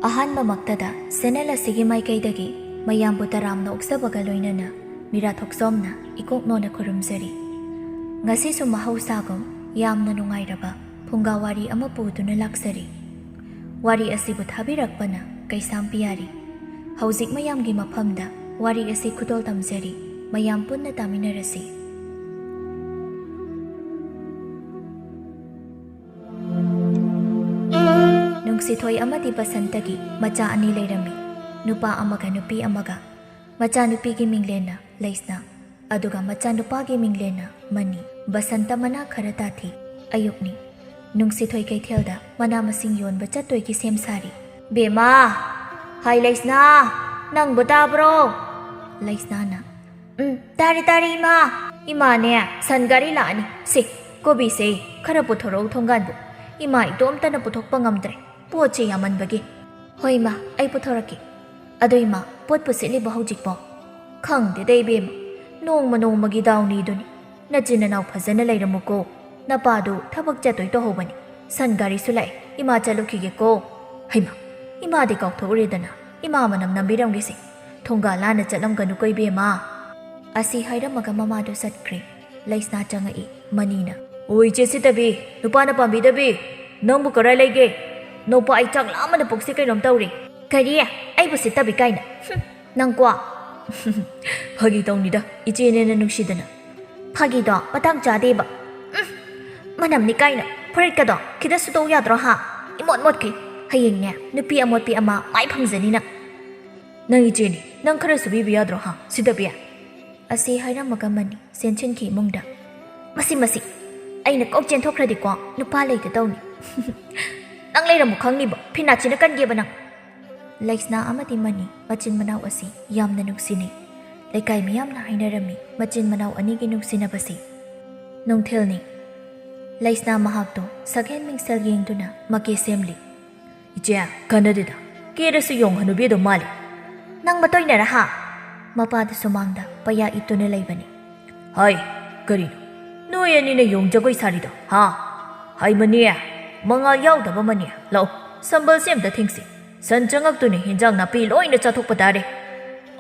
ꯑꯍꯥꯟꯕꯃꯛꯇꯗ channel ꯑꯁꯤꯒꯤ ꯃꯥꯏꯀꯩꯗꯒꯤ ꯃꯌꯥꯝꯕꯨ ꯇꯔꯥꯝꯅ ꯑꯣꯛꯆꯕꯒ ꯂꯣꯏꯅꯅ ꯃꯤꯔꯥ ꯊꯣꯛꯆꯣꯝꯅ ꯏꯀꯣꯛꯅꯣꯅ ꯈꯨꯔꯨꯝꯖꯔꯤ꯫ ꯉꯁꯤꯁꯨ ꯃꯍꯧꯁꯥꯒꯨꯝ ꯌꯥꯝꯅ ꯅꯨꯡꯉꯥꯏꯔꯕ ꯐꯨꯡꯒꯥ ꯋꯥꯔꯤ ꯑꯃ ꯄꯨꯗꯨꯅ ꯂꯥꯛꯆꯔꯤ꯫ ꯋꯥꯔꯤ ꯑꯁꯤꯕꯨ ꯊꯥꯕꯤꯔꯛꯄꯅ ꯀꯩꯁꯥꯝ ꯄꯤꯌꯥꯔꯤ꯫ ꯍꯧꯖꯤꯛ ꯃꯌꯥꯝꯒꯤ ꯃꯐꯝꯗ ꯋꯥꯔꯤ ꯑꯁꯤ ꯈꯨꯗꯣꯜ ꯇꯝꯖꯔꯤ꯫ ꯃꯌꯥꯝ ꯄꯨꯟꯅ ꯇꯥꯃꯤꯟꯅꯔꯁꯤ꯫ ꯅꯨꯡꯁꯤꯊꯣꯏ ꯑꯃꯗꯤ ꯕꯁꯟꯇꯒꯤ ꯃꯆꯥ ꯑꯅꯤ ꯂꯩꯔꯝꯃꯤ, ꯅꯨꯄꯥ ꯑꯃꯒ ꯅꯨꯄꯤ ꯑꯃꯒ꯫ ꯃꯆꯥꯅꯨꯄꯤꯒꯤ ꯃꯤꯡꯂꯦꯟꯅ ꯂꯩꯁꯅꯥ, ꯑꯗꯨꯒ ꯃꯆꯥꯅꯨꯄꯥꯒꯤ ꯃꯤꯡꯂꯦꯟꯅ ꯃꯅꯤ꯫ ꯕꯁꯟꯇ ꯃꯅꯥ ꯈꯔ ꯇꯥꯊꯤ꯫ ꯑꯌꯨꯛꯅꯤ꯫ ꯅꯨꯡꯁꯤꯊꯣꯏ ꯀꯩꯊꯦꯜꯗ ꯃꯅꯥ ꯃꯁꯤꯡ ꯌꯣꯟꯕ ꯆꯠꯇꯣꯏꯒꯤ ꯁꯦꯝ ꯁꯥꯔꯤ꯫ "ꯕꯦꯃꯥ, ꯍꯥꯏ ꯂꯩꯁꯅꯥ, ꯅꯪꯕꯨ ꯇꯥꯕ꯭ꯔꯣ?" ꯂꯩꯁꯅꯥꯅ "ꯇꯥꯔꯦ ꯇꯥꯔꯦ ꯏꯃꯥ." "ꯏꯃꯥꯅꯦ, ꯁꯟ ꯒꯥꯔꯤ ꯂꯥꯛꯑꯅꯤ꯫ ꯁꯤ ꯀꯣꯕꯤꯁꯦ ꯈꯔ ꯄꯨꯊꯣꯔꯛꯎ ꯊꯣꯡꯒꯥꯟꯕꯨ꯫ ꯏꯃꯥ ꯏꯇꯣꯝꯇꯅ ꯄꯨꯊꯣꯛꯄ ꯉꯝꯗ꯭ꯔꯦ, ꯄꯣꯠꯁꯦ ꯌꯥꯝꯃꯟꯕꯒꯤ." "ꯍꯣꯏ ꯏꯃꯥ, ꯑꯩ ꯄꯨꯊꯣꯔꯛꯀꯦ." "ꯑꯗꯣ ꯏꯃꯥ, ꯄꯣꯠꯄꯨ ꯁꯤꯠꯂꯤꯕ ꯍꯧꯖꯤꯛꯄꯣ?" "ꯈꯪꯗꯦꯗ ꯏꯕꯦꯝꯃ, ꯅꯣꯡꯃ ꯅꯣꯡꯃꯒꯤ ꯗꯥꯎꯅꯤꯗꯨꯅꯤ꯫ ꯅꯆꯤꯟ ꯅꯅꯥꯎ ꯐꯖꯅ ꯂꯩꯔꯝꯃꯨꯀꯣ꯫ ꯅꯄꯥꯗꯨ ꯊꯕꯛ ꯆꯠꯇꯣꯏ ꯇꯧꯍꯧꯕꯅꯤ꯫ ꯁꯟ ꯒꯥꯔꯤꯁꯨ ꯂꯥꯛꯑꯦ, ꯏꯃꯥ ꯆꯠꯂꯨꯈꯤꯒꯦꯀꯣ." "ꯍꯩꯃꯥ, ꯏꯃꯥꯗꯤ ꯀꯥꯎꯊꯣꯛꯎꯔꯦꯗꯅ꯫ ꯏꯃꯥ ꯃꯅꯝ ꯅꯝꯕꯤꯔꯝꯒꯦꯁꯦ꯫ ꯊꯣꯡꯒꯥꯜ ꯂꯥꯟꯅ ꯆꯠꯂꯝꯒꯅꯨꯀꯣ ꯏꯕꯦꯝꯃ." ꯑꯁꯤ ꯍꯥꯏꯔꯝꯃꯒ ꯃꯃꯥꯗꯨ ꯆꯠꯈ꯭ꯔꯦ꯫ ꯂꯩꯁꯅꯥ ꯆꯪꯉꯛꯏ꯫ ꯃꯅꯤꯅ "ꯑꯣ ꯏꯆꯦ ꯁꯤꯠꯇꯕꯤ, ꯅꯨꯄꯥꯅ ꯄꯥꯝꯕꯤꯗꯕꯤ, ꯅꯪꯕꯨ ꯀꯔꯥꯏ ꯂꯩꯒꯦ? ꯅꯣꯛꯄ ꯑꯩ ꯆꯥꯛ ꯂꯥꯝꯕꯅ ꯄꯨꯛꯁꯦ ꯀꯩꯅꯣꯝ ꯇꯧꯔꯤ." "ꯀꯔꯤ? ꯑꯩꯕꯨ ꯁꯤꯠꯇꯕꯤ ꯀꯥꯏꯅ? ꯅꯪꯀꯣ." "ꯐꯥꯒꯤ ꯇꯧꯅꯤꯗ, ꯏꯆꯦꯅꯦꯅ ꯅꯨꯡꯁꯤꯗꯅ." "ꯐꯥꯒꯤꯗꯣ ꯃꯇꯥꯡ ꯆꯥꯗꯦꯕ." "ꯃꯅꯝꯅꯤ ꯀꯥꯏꯅ, ꯐꯨꯔꯤꯠꯀꯗꯣ ꯈꯤꯇ ꯁꯨꯇꯣꯛ ꯌꯥꯗ꯭ꯔꯣ ꯍꯥ? ꯏꯃꯣꯠ ꯃꯣꯠꯈꯩ. ꯍꯌꯦꯡꯅꯦ ꯅꯨꯄꯤ ꯑꯃꯣꯠꯄꯤ ꯑꯃ ꯃꯥꯏ ꯐꯪꯖꯅꯤꯅ." "ꯅꯪ ꯏꯆꯦꯅꯤ, ꯅꯪ ꯈꯔ ꯁꯨꯕꯤꯕ ꯌꯥꯗ꯭ꯔꯣ ꯍꯥ, ꯁꯤꯠꯇꯕꯤ?" ꯑꯁꯤ ꯍꯥꯏꯔꯝꯃꯒ ꯃꯅꯤ ꯆꯦꯟꯁꯤꯟꯈꯤ ꯏꯃꯨꯡꯗ꯫ "ꯃꯁꯤ ꯑꯩꯅ ꯀꯣꯛ ꯆꯦꯟꯊꯣꯛꯈ꯭ꯔꯗꯤꯀꯣ ꯅꯨꯄꯥ ꯂꯩꯇ ꯇꯧꯅꯤ." "ꯅꯪ ꯂꯩꯔꯝꯃꯨ ꯈꯪꯅꯤꯕ, ꯐꯤꯅꯥꯠꯁꯤꯅ ꯀꯟꯒꯦꯕ ꯅꯪ." ꯂꯩꯁꯅꯥ ꯑꯃꯗꯤ ꯃꯅꯤ ꯃꯆꯤꯟ ꯃꯅꯥꯎ ꯑꯁꯤ ꯌꯥꯝꯅ ꯅꯨꯡꯁꯤꯅꯩ꯫ ꯂꯩꯀꯥꯏ ꯃꯤꯌꯥꯝꯅ ꯍꯥꯏꯅꯔꯝꯃꯤ ꯃꯆꯤꯟ ꯃꯅꯥꯎ ꯑꯅꯤꯒꯤ ꯅꯨꯡꯁꯤꯅꯕꯁꯤ꯫ ꯅꯨꯡꯊꯤꯜꯅꯤ꯫ ꯂꯩꯁꯅꯥ ꯃꯍꯥꯛꯇꯣ ꯁꯛꯍꯦꯟ ꯃꯤꯡꯁꯦꯜ ꯌꯦꯡꯗꯨꯅ ꯃꯀꯦ ꯁꯦꯝꯂꯤ꯫ "ꯏꯆꯦ, ꯀꯥꯟꯅꯗꯦꯗ, ꯀꯦꯔꯁꯨ ꯌꯣꯡ ꯍꯅꯨꯕꯤꯗꯣ ꯃꯥꯜꯂꯤ." "ꯅꯪ ꯃꯇꯣꯏꯅꯔ ꯍꯥ?" ꯃꯄꯥꯗꯨ ꯁꯨꯃꯥꯡꯗ ꯄꯩꯌꯥ ꯏꯠꯇꯨꯅ ꯂꯩꯕꯅꯤ꯫ "ꯍꯥꯏ, ꯀꯔꯤꯅꯣ ꯅꯣꯏ ꯑꯅꯤꯅ ꯌꯣꯡ ꯖꯒꯣꯏ ꯁꯥꯔꯤꯗꯣ ꯍꯥ? ꯍꯥꯏ ꯃꯅꯤ, ꯃꯉꯥꯜ ꯌꯥꯎꯗꯕ ꯃꯅꯤ, ꯂꯥꯛꯑꯣ ꯁꯝꯕꯜꯁꯦ ꯑꯝꯇ ꯊꯤꯡꯁꯤ. ꯁꯟ ꯆꯪꯉꯛꯇꯨꯅ ꯍꯦꯟꯖꯥꯡ ꯅꯥꯄꯤ ꯂꯣꯏꯅ ꯆꯥꯊꯣꯛꯄ ꯇꯥꯔꯦ."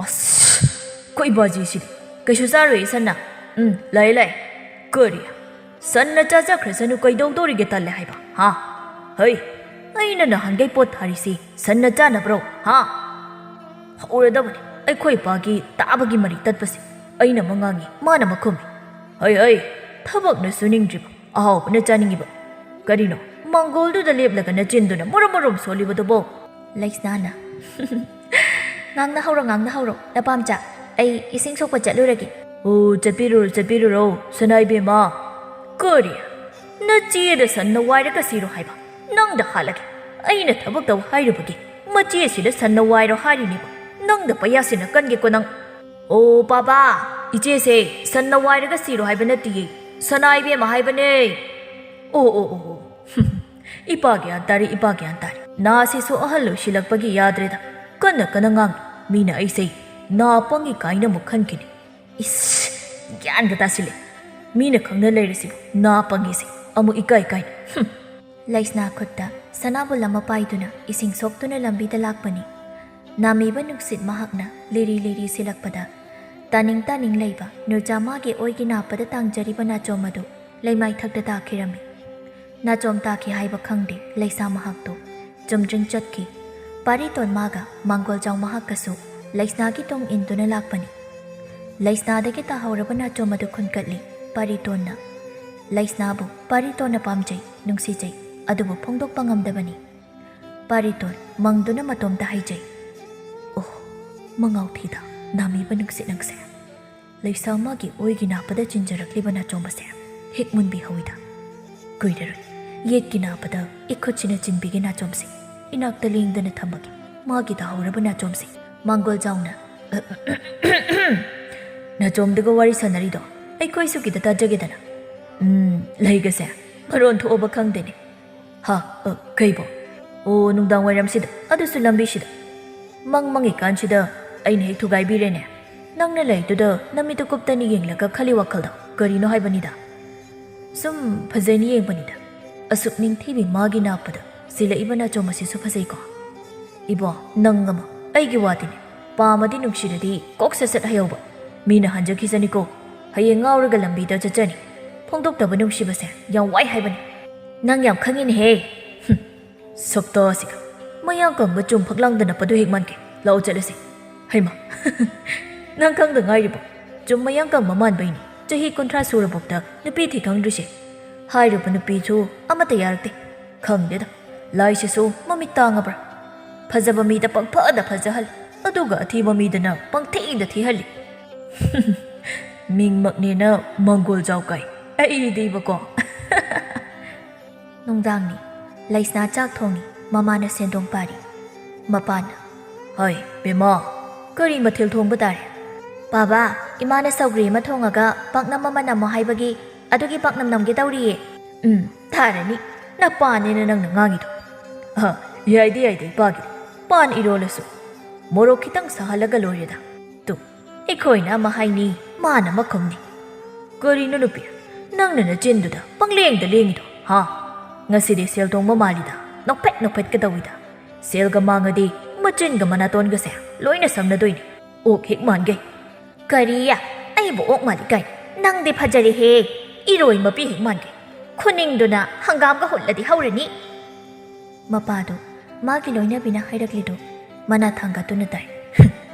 "ꯑꯁ, ꯑꯩꯈꯣꯏ ꯕꯥꯖꯤꯁꯤꯗꯤ ꯀꯩꯁꯨ ꯆꯥꯔꯣꯏ ꯁꯟꯅ." "ꯂꯥꯛꯑꯦ. ꯀꯔꯤ? ꯁꯟꯅ ꯆꯥꯖꯈ꯭ꯔꯁꯅꯨ, ꯀꯩꯗꯧꯗꯣꯔꯤꯒꯦ ꯇꯜꯂꯦ ꯍꯥꯏꯕ ꯍꯥ? ꯍꯩ, ꯑꯩꯅ ꯅꯍꯥꯟꯒꯩ ꯄꯣꯠ ꯊꯥꯔꯤꯁꯤ ꯁꯟꯅ ꯆꯥꯅꯕ꯭ꯔꯣ ꯍꯥ? ꯍꯧꯔꯗꯕꯅꯤ ꯑꯩꯈꯣꯏ ꯕꯥꯒꯤ ꯇꯥꯕꯒꯤ ꯃꯔꯤ ꯇꯠꯄꯁꯦ. ꯑꯩꯅ ꯑꯃ ꯉꯥꯡꯉꯤ, ꯃꯥꯅ ꯑꯃ ꯈꯨꯝꯃꯤ. ꯍꯩ, ꯊꯕꯛꯅ ꯁꯨꯅꯤꯡꯗ꯭ꯔꯤꯕ, ꯑꯍꯥꯎꯕꯅ ꯆꯥꯅꯤꯡꯉꯤꯕ. ꯀꯔꯤꯅꯣ ꯃꯥꯡꯒꯣꯜꯗꯨꯗ ꯂꯦꯞꯂꯒ ꯅꯆꯤꯟꯗꯨꯅ ꯃꯨꯔꯨꯝ ꯃꯨꯔꯨꯝ ꯁꯣꯜꯂꯤꯕꯗꯨꯕꯣ?" ꯂꯩꯁꯅꯥꯅ "ꯉꯥꯡꯅ ꯍꯧꯔꯣ, ꯅꯄꯥꯝꯆꯥ. ꯑꯩ ꯏꯁꯤꯡ ꯁꯣꯛꯄ ꯆꯠꯂꯨꯔꯒꯦ." "ꯑꯣ, ꯆꯠꯄꯤꯔꯨꯔꯣ ꯁꯅꯥ ꯏꯕꯦꯝꯃ." "ꯀꯔꯤ? ꯅꯆꯦꯗ ꯁꯟꯅ ꯋꯥꯏꯔꯒ ꯁꯤꯔꯣ ꯍꯥꯏꯕ? ꯅꯪꯗ ꯍꯥꯠꯂꯒꯦ. ꯑꯩꯅ ꯊꯕꯛ ꯇꯧ ꯍꯥꯏꯔꯨꯕꯒꯤ ꯃꯆꯦꯁꯤꯗ ꯁꯟꯅ ꯋꯥꯏꯔꯣ ꯍꯥꯏꯔꯤꯅꯦꯕ. ꯅꯪꯗ ꯄꯩꯌꯥꯁꯤꯅ ꯀꯟꯒꯦꯀꯣ ꯅꯪ." "ꯑꯣ ꯄꯥꯄꯥ, ꯏꯆꯦꯁꯦ ꯁꯟꯅ ꯋꯥꯏꯔꯒ ꯁꯤꯔꯣ ꯍꯥꯏꯕ ꯅꯠꯇꯤꯌꯦ, ꯁꯅꯥ ꯏꯕꯦꯝꯃ ꯍꯥꯏꯕꯅꯦ." "ꯑꯣ. ꯏꯄꯥ ꯒ꯭ꯌꯥꯟ ꯇꯥꯔꯤ. ꯅꯥꯁꯤꯁꯨ ꯑꯍꯜ ꯑꯣꯏꯁꯤꯜꯂꯛꯄꯒꯤ ꯌꯥꯗ꯭ꯔꯦꯗ. ꯀꯟꯅ ꯉꯥꯡꯉꯤ. ꯃꯤꯅ ꯑꯩꯁꯦ ꯅꯥ ꯄꯪꯉꯤ ꯀꯥꯏꯅ ꯑꯃꯨꯛ ꯈꯟꯈꯤꯅꯤ. ꯏꯁ, ꯒ꯭ꯌꯥꯟꯒ ꯇꯥꯁꯤꯜꯂꯦ. ꯃꯤꯅ ꯈꯪꯅ ꯂꯩꯔꯤꯁꯤꯕꯨ ꯅꯥ ꯄꯪꯉꯤꯁꯦ ꯑꯃꯨꯛ ꯏꯀꯥꯏ ꯀꯥꯏꯅ." ꯂꯩꯁꯅꯥ ꯈꯨꯠꯇ ꯁꯅꯥꯕꯨꯜ ꯑꯃ ꯄꯥꯏꯗꯨꯅ ꯏꯁꯤꯡ ꯁꯣꯛꯇꯨꯅ ꯂꯝꯕꯤꯗ ꯂꯥꯛꯄꯅꯤ꯫ ꯅꯥꯃꯤꯕ ꯅꯨꯡꯁꯤꯠ ꯃꯍꯥꯛꯅ ꯂꯤꯔꯤ ꯁꯤꯜꯂꯛꯄꯗ ꯇꯥꯅꯤꯡ ꯂꯩꯕ ꯅꯨꯔꯖꯥꯃꯥꯒꯤ ꯑꯣꯏꯒꯤ ꯅꯥꯞꯄꯗ ꯇꯥꯡꯖꯔꯤꯕ ꯅꯥꯆꯣꯝ ꯑꯗꯨ ꯂꯩꯃꯥꯏꯊꯛꯇ ꯇꯥꯈꯤꯔꯝꯃꯤ꯫ ꯅꯥꯆꯣꯝ ꯇꯥꯈꯤ ꯍꯥꯏꯕ ꯈꯪꯗꯦ ꯂꯩꯁꯥ ꯃꯍꯥꯛꯇꯣ ꯆꯨꯝꯗ꯭ꯔꯤꯡ ꯆꯠꯈꯤ꯫ ꯄꯥꯔꯤꯇꯣꯟ ꯃꯥꯒ ꯃꯥꯡꯒꯣꯜꯖꯥꯎ ꯃꯍꯥꯛꯀꯁꯨ ꯂꯩꯁꯅꯥꯒꯤ ꯇꯨꯡ ꯏꯟꯗꯨꯅ ꯂꯥꯛꯄꯅꯤ꯫ ꯂꯩꯁꯅꯥꯗꯒꯤ ꯇꯥꯍꯧꯔꯕ ꯅꯥꯆꯣꯝ ꯑꯗꯨ ꯈꯨꯟꯀꯠꯂꯤ ꯄꯥꯔꯤꯇꯣꯟꯅ꯫ ꯂꯩꯁꯅꯥꯕꯨ ꯄꯥꯔꯤꯇꯣꯟꯅ ꯄꯥꯝꯖꯩ, ꯅꯨꯡꯁꯤꯖꯩ, ꯑꯗꯨꯕꯨ ꯐꯣꯡꯗꯣꯛꯄ ꯉꯝꯗꯕꯅꯤ꯫ ꯄꯥꯔꯤꯇꯣꯟ ꯃꯪꯗꯨꯅ ꯃꯇꯣꯝꯇ ꯍꯩꯖꯩ. "ꯑꯣ, ꯃꯉꯥꯎꯊꯤꯗ ꯅꯥꯃꯤꯕ ꯅꯨꯡꯁꯤꯠ ꯅꯪꯁꯦ. ꯂꯩꯁꯥ ꯑꯃꯒꯤ ꯑꯣꯏꯒꯤ ꯅꯥꯞꯄꯗ ꯆꯤꯟꯖꯔꯛꯂꯤꯕ ꯅꯥꯆꯣꯝ ꯑꯁꯦ ꯍꯦꯛ ꯃꯨꯟꯕꯤꯍꯧꯏꯗ. ꯀꯨꯏꯔꯔꯣꯏ ꯌꯦꯠꯀꯤ ꯅꯥꯞꯄꯗ ꯏꯈꯨꯠꯁꯤꯅ ꯆꯤꯟꯕꯤꯒꯦ ꯅꯥꯆꯣꯝꯁꯦ. ꯏꯅꯥꯛꯇ ꯂꯦꯡꯗꯅ ꯊꯝꯃꯒꯦ ꯃꯥꯒꯤ ꯇꯥꯍꯧꯔꯕ ꯅꯥꯆꯣꯝꯁꯦ." ꯃꯥꯡꯒꯣꯜꯖꯥꯎꯅ "ꯅꯥꯆꯣꯝꯗꯒ ꯋꯥꯔꯤ ꯁꯥꯟꯅꯔꯤꯗꯣ ꯑꯩꯈꯣꯏꯁꯨ ꯈꯤꯇ ꯇꯥꯖꯒꯦꯗꯅ." "ꯂꯩꯒꯁꯦ ꯃꯔꯣꯟ ꯊꯣꯛꯑꯕ ꯈꯪꯗꯦꯅꯦ." "ꯍꯥ, ꯀꯩꯕꯣ? ꯑꯣ, ꯅꯨꯡꯗꯥꯡ ꯋꯥꯏꯔꯝꯁꯤꯗ, ꯑꯗꯨꯁꯨ ꯂꯝꯕꯤꯁꯤꯗ. ꯃꯪꯉꯤꯀꯥꯟꯁꯤꯗ ꯑꯩꯅ ꯍꯦꯛ ꯊꯨꯒꯥꯏꯕꯤꯔꯦꯅꯦ. ꯅꯪꯅ ꯂꯩꯗꯨꯗ ꯅꯃꯤꯠꯇꯨ ꯀꯨꯞꯇꯅ ꯌꯦꯡꯂꯒ ꯈꯜꯂꯤ ꯋꯥꯈꯜꯗꯣ ꯀꯔꯤꯅꯣ ꯍꯥꯏꯕꯅꯤꯗ." "ꯁꯨꯝ ꯐꯖꯩꯅ ꯌꯦꯡꯕꯅꯤꯗ. ꯑꯁꯨꯛ ꯅꯤꯡꯊꯤꯕꯤ ꯃꯥꯒꯤ ꯅꯥꯞꯄꯗ ꯁꯤꯜꯂꯛꯏꯕ ꯅꯥꯆꯣꯝ ꯑꯁꯤꯁꯨ ꯐꯖꯩꯀꯣ." Ibo nangama aigi watine pamadi nungshiradi kok sasat hayoba mina hanjakizaniko hayeng ngauraga lambida chachani phongdoktaba nungshibase yam wai haibani nang yam khangin he sakta asika mayang kang bachum phaklangdana padu hekmanke lau chalasi haima nang khang da ngairibo chum mayang kang maman baini chahi kontra surabokta nupi thi khangdrise hairuba nupi chu amata yarakte khangdeda laisisu mami tangabra fazaba mida pangphada fazahal aduga athiba midana pangthingda thihali mingmaknena mangol jaukai aidibako nongdangni laisna chak thongni mamana sendong pari mapana hoi bema kari mathil thongba tare baba imana saugri ma thongaga paknam mama namo haibagi adugi paknam namge tawriye tharani na pane na nang ngangi do ha yaidi pagi pan irolasu morok khitang sahalaga loreda tu ekhoina mahaini mana makhomni kari no nupi nang na chinduda pangleng da lengi do ha ngasidi sel tong mamalida nokpet ka dawida sel ga mangadi machin ga manaton ga se loina samna doini ok hik mange kariya ai bo ok mali kai nang de phajari he iroi mapi hik mange khuning duna hangam ga holladi haurani mapado magi loina bina hairaklido mana thanga tuna dai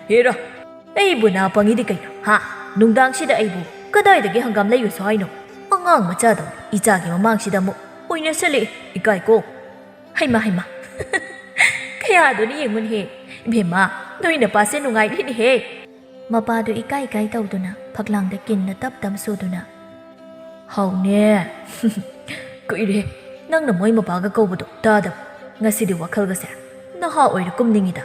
hera ai bu na pangidi kai ha nungdang sida ai bu kadai dagi hangam layu saino angang macha do icha gi mamang sida mu oina sele ikai ko haima kaya do ni yengun he bema noina pase nungai ni he mapa do ikai tawduna phaklang da kin na tap tam suduna haune kuire nang na moi mapa ga kawbudo tadam ngasidi wakhal ga se na ha oira kumningida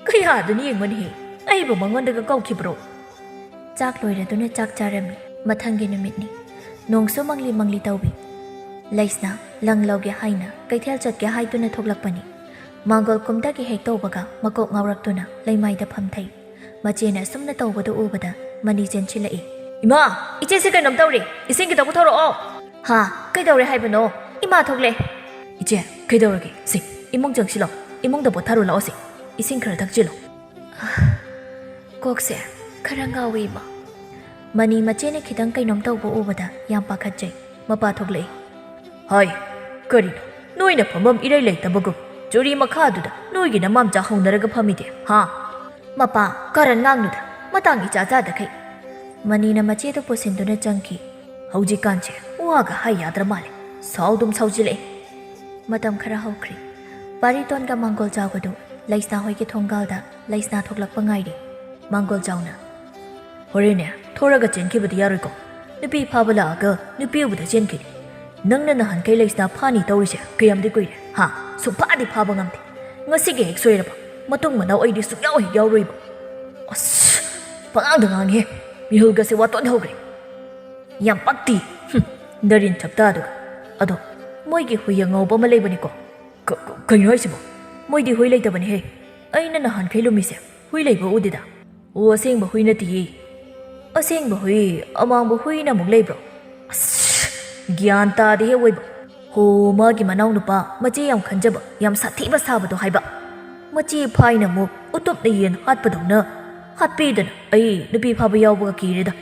kaya do ni yengun he ai bo mangon da ga kawkhibro chak loira do na chak charami mathangi numitni nongso mangli tawbi laisna langlauge haina kaithel chatge haituna thoklakpani mangol kumdagi hek tawbaga makok ngawraktuna leimaida phamthai machena sumna tawbadu ubada mani jenchilai ima iche se kanom tawri isingi tabu thoro ha kaidawre haibano ima thokle iche kaidawrage si imong jangsilo imong da botharu lao si ising khara thakjilo kokse kharanga wima mani machene khidang kainom tawbu ubada yam pakhatjai mapa thoklei hai karino noina phamam irai leitabagu juri makhaduda noigi namam cha haunaraga phamide ha mapa karan ngangnuda matangi cha da kai manina mache to posinduna changki hauji kanche waga hai yadra male saudum saujile matam khara haukri pariton ga mangol jawgadu laisna hoige thonggalda laisna thoklak pangairi mangol jawna horene thoraga chenkibudi yaroiko nupi phabala ga nupi ubuda chenki nangna nahan kai laisna phani tawrise kayamdi koire ha supadi phaba ngamti ngasige hek soiraba matung manau aidi sukyaw hek yawroiba as pangang dangang he mihulga se waton hogre yam pakti darin chapta du ado moigi huya ngawba ma leibani ko kayo haisibo moidi hui leitabani he aina nahan kai lumise hui leiba udida o asengba hui nati asengba hui amangba hui na muk leibro as gyan ta de he woiba ho magi manau nupa machi yam khanjaba yam sathiba sabado haiba machi phaina mu utup na yen hatpadona hatpidana ai nupi phaba yawba kireda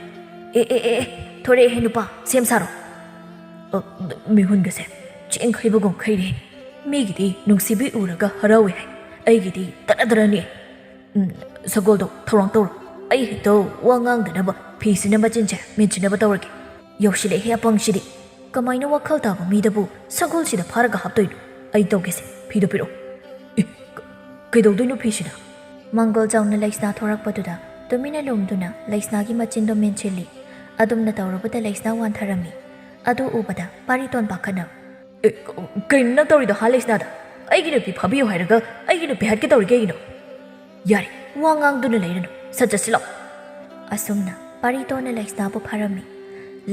thore he nupa sem saro mi hunga se ching khaiba gong khaire mi gidi nungsibi uraga harawe hai ai gidi taradarani sagoldo thorang tor ai hito wangang dana ba phisina machinche minchina ba tawrake yoshile he apangshidi kamaina wakhal taba midabu sagol sida pharaga haptoidu ai tawgese phido piro kaidodoino phishina mangol jawna laisna thorak paduda tumina lomduna laisna gi machindo menchili adumna tawrabada laisna wan tharami adu ubada pariton pakhana kainna tawrido halaisna da aigi nupi phabiyo hairaga aigi nupi hatke tawrige gino yari wangang duna leirano sajasilo asumna paritona laisna bu pharami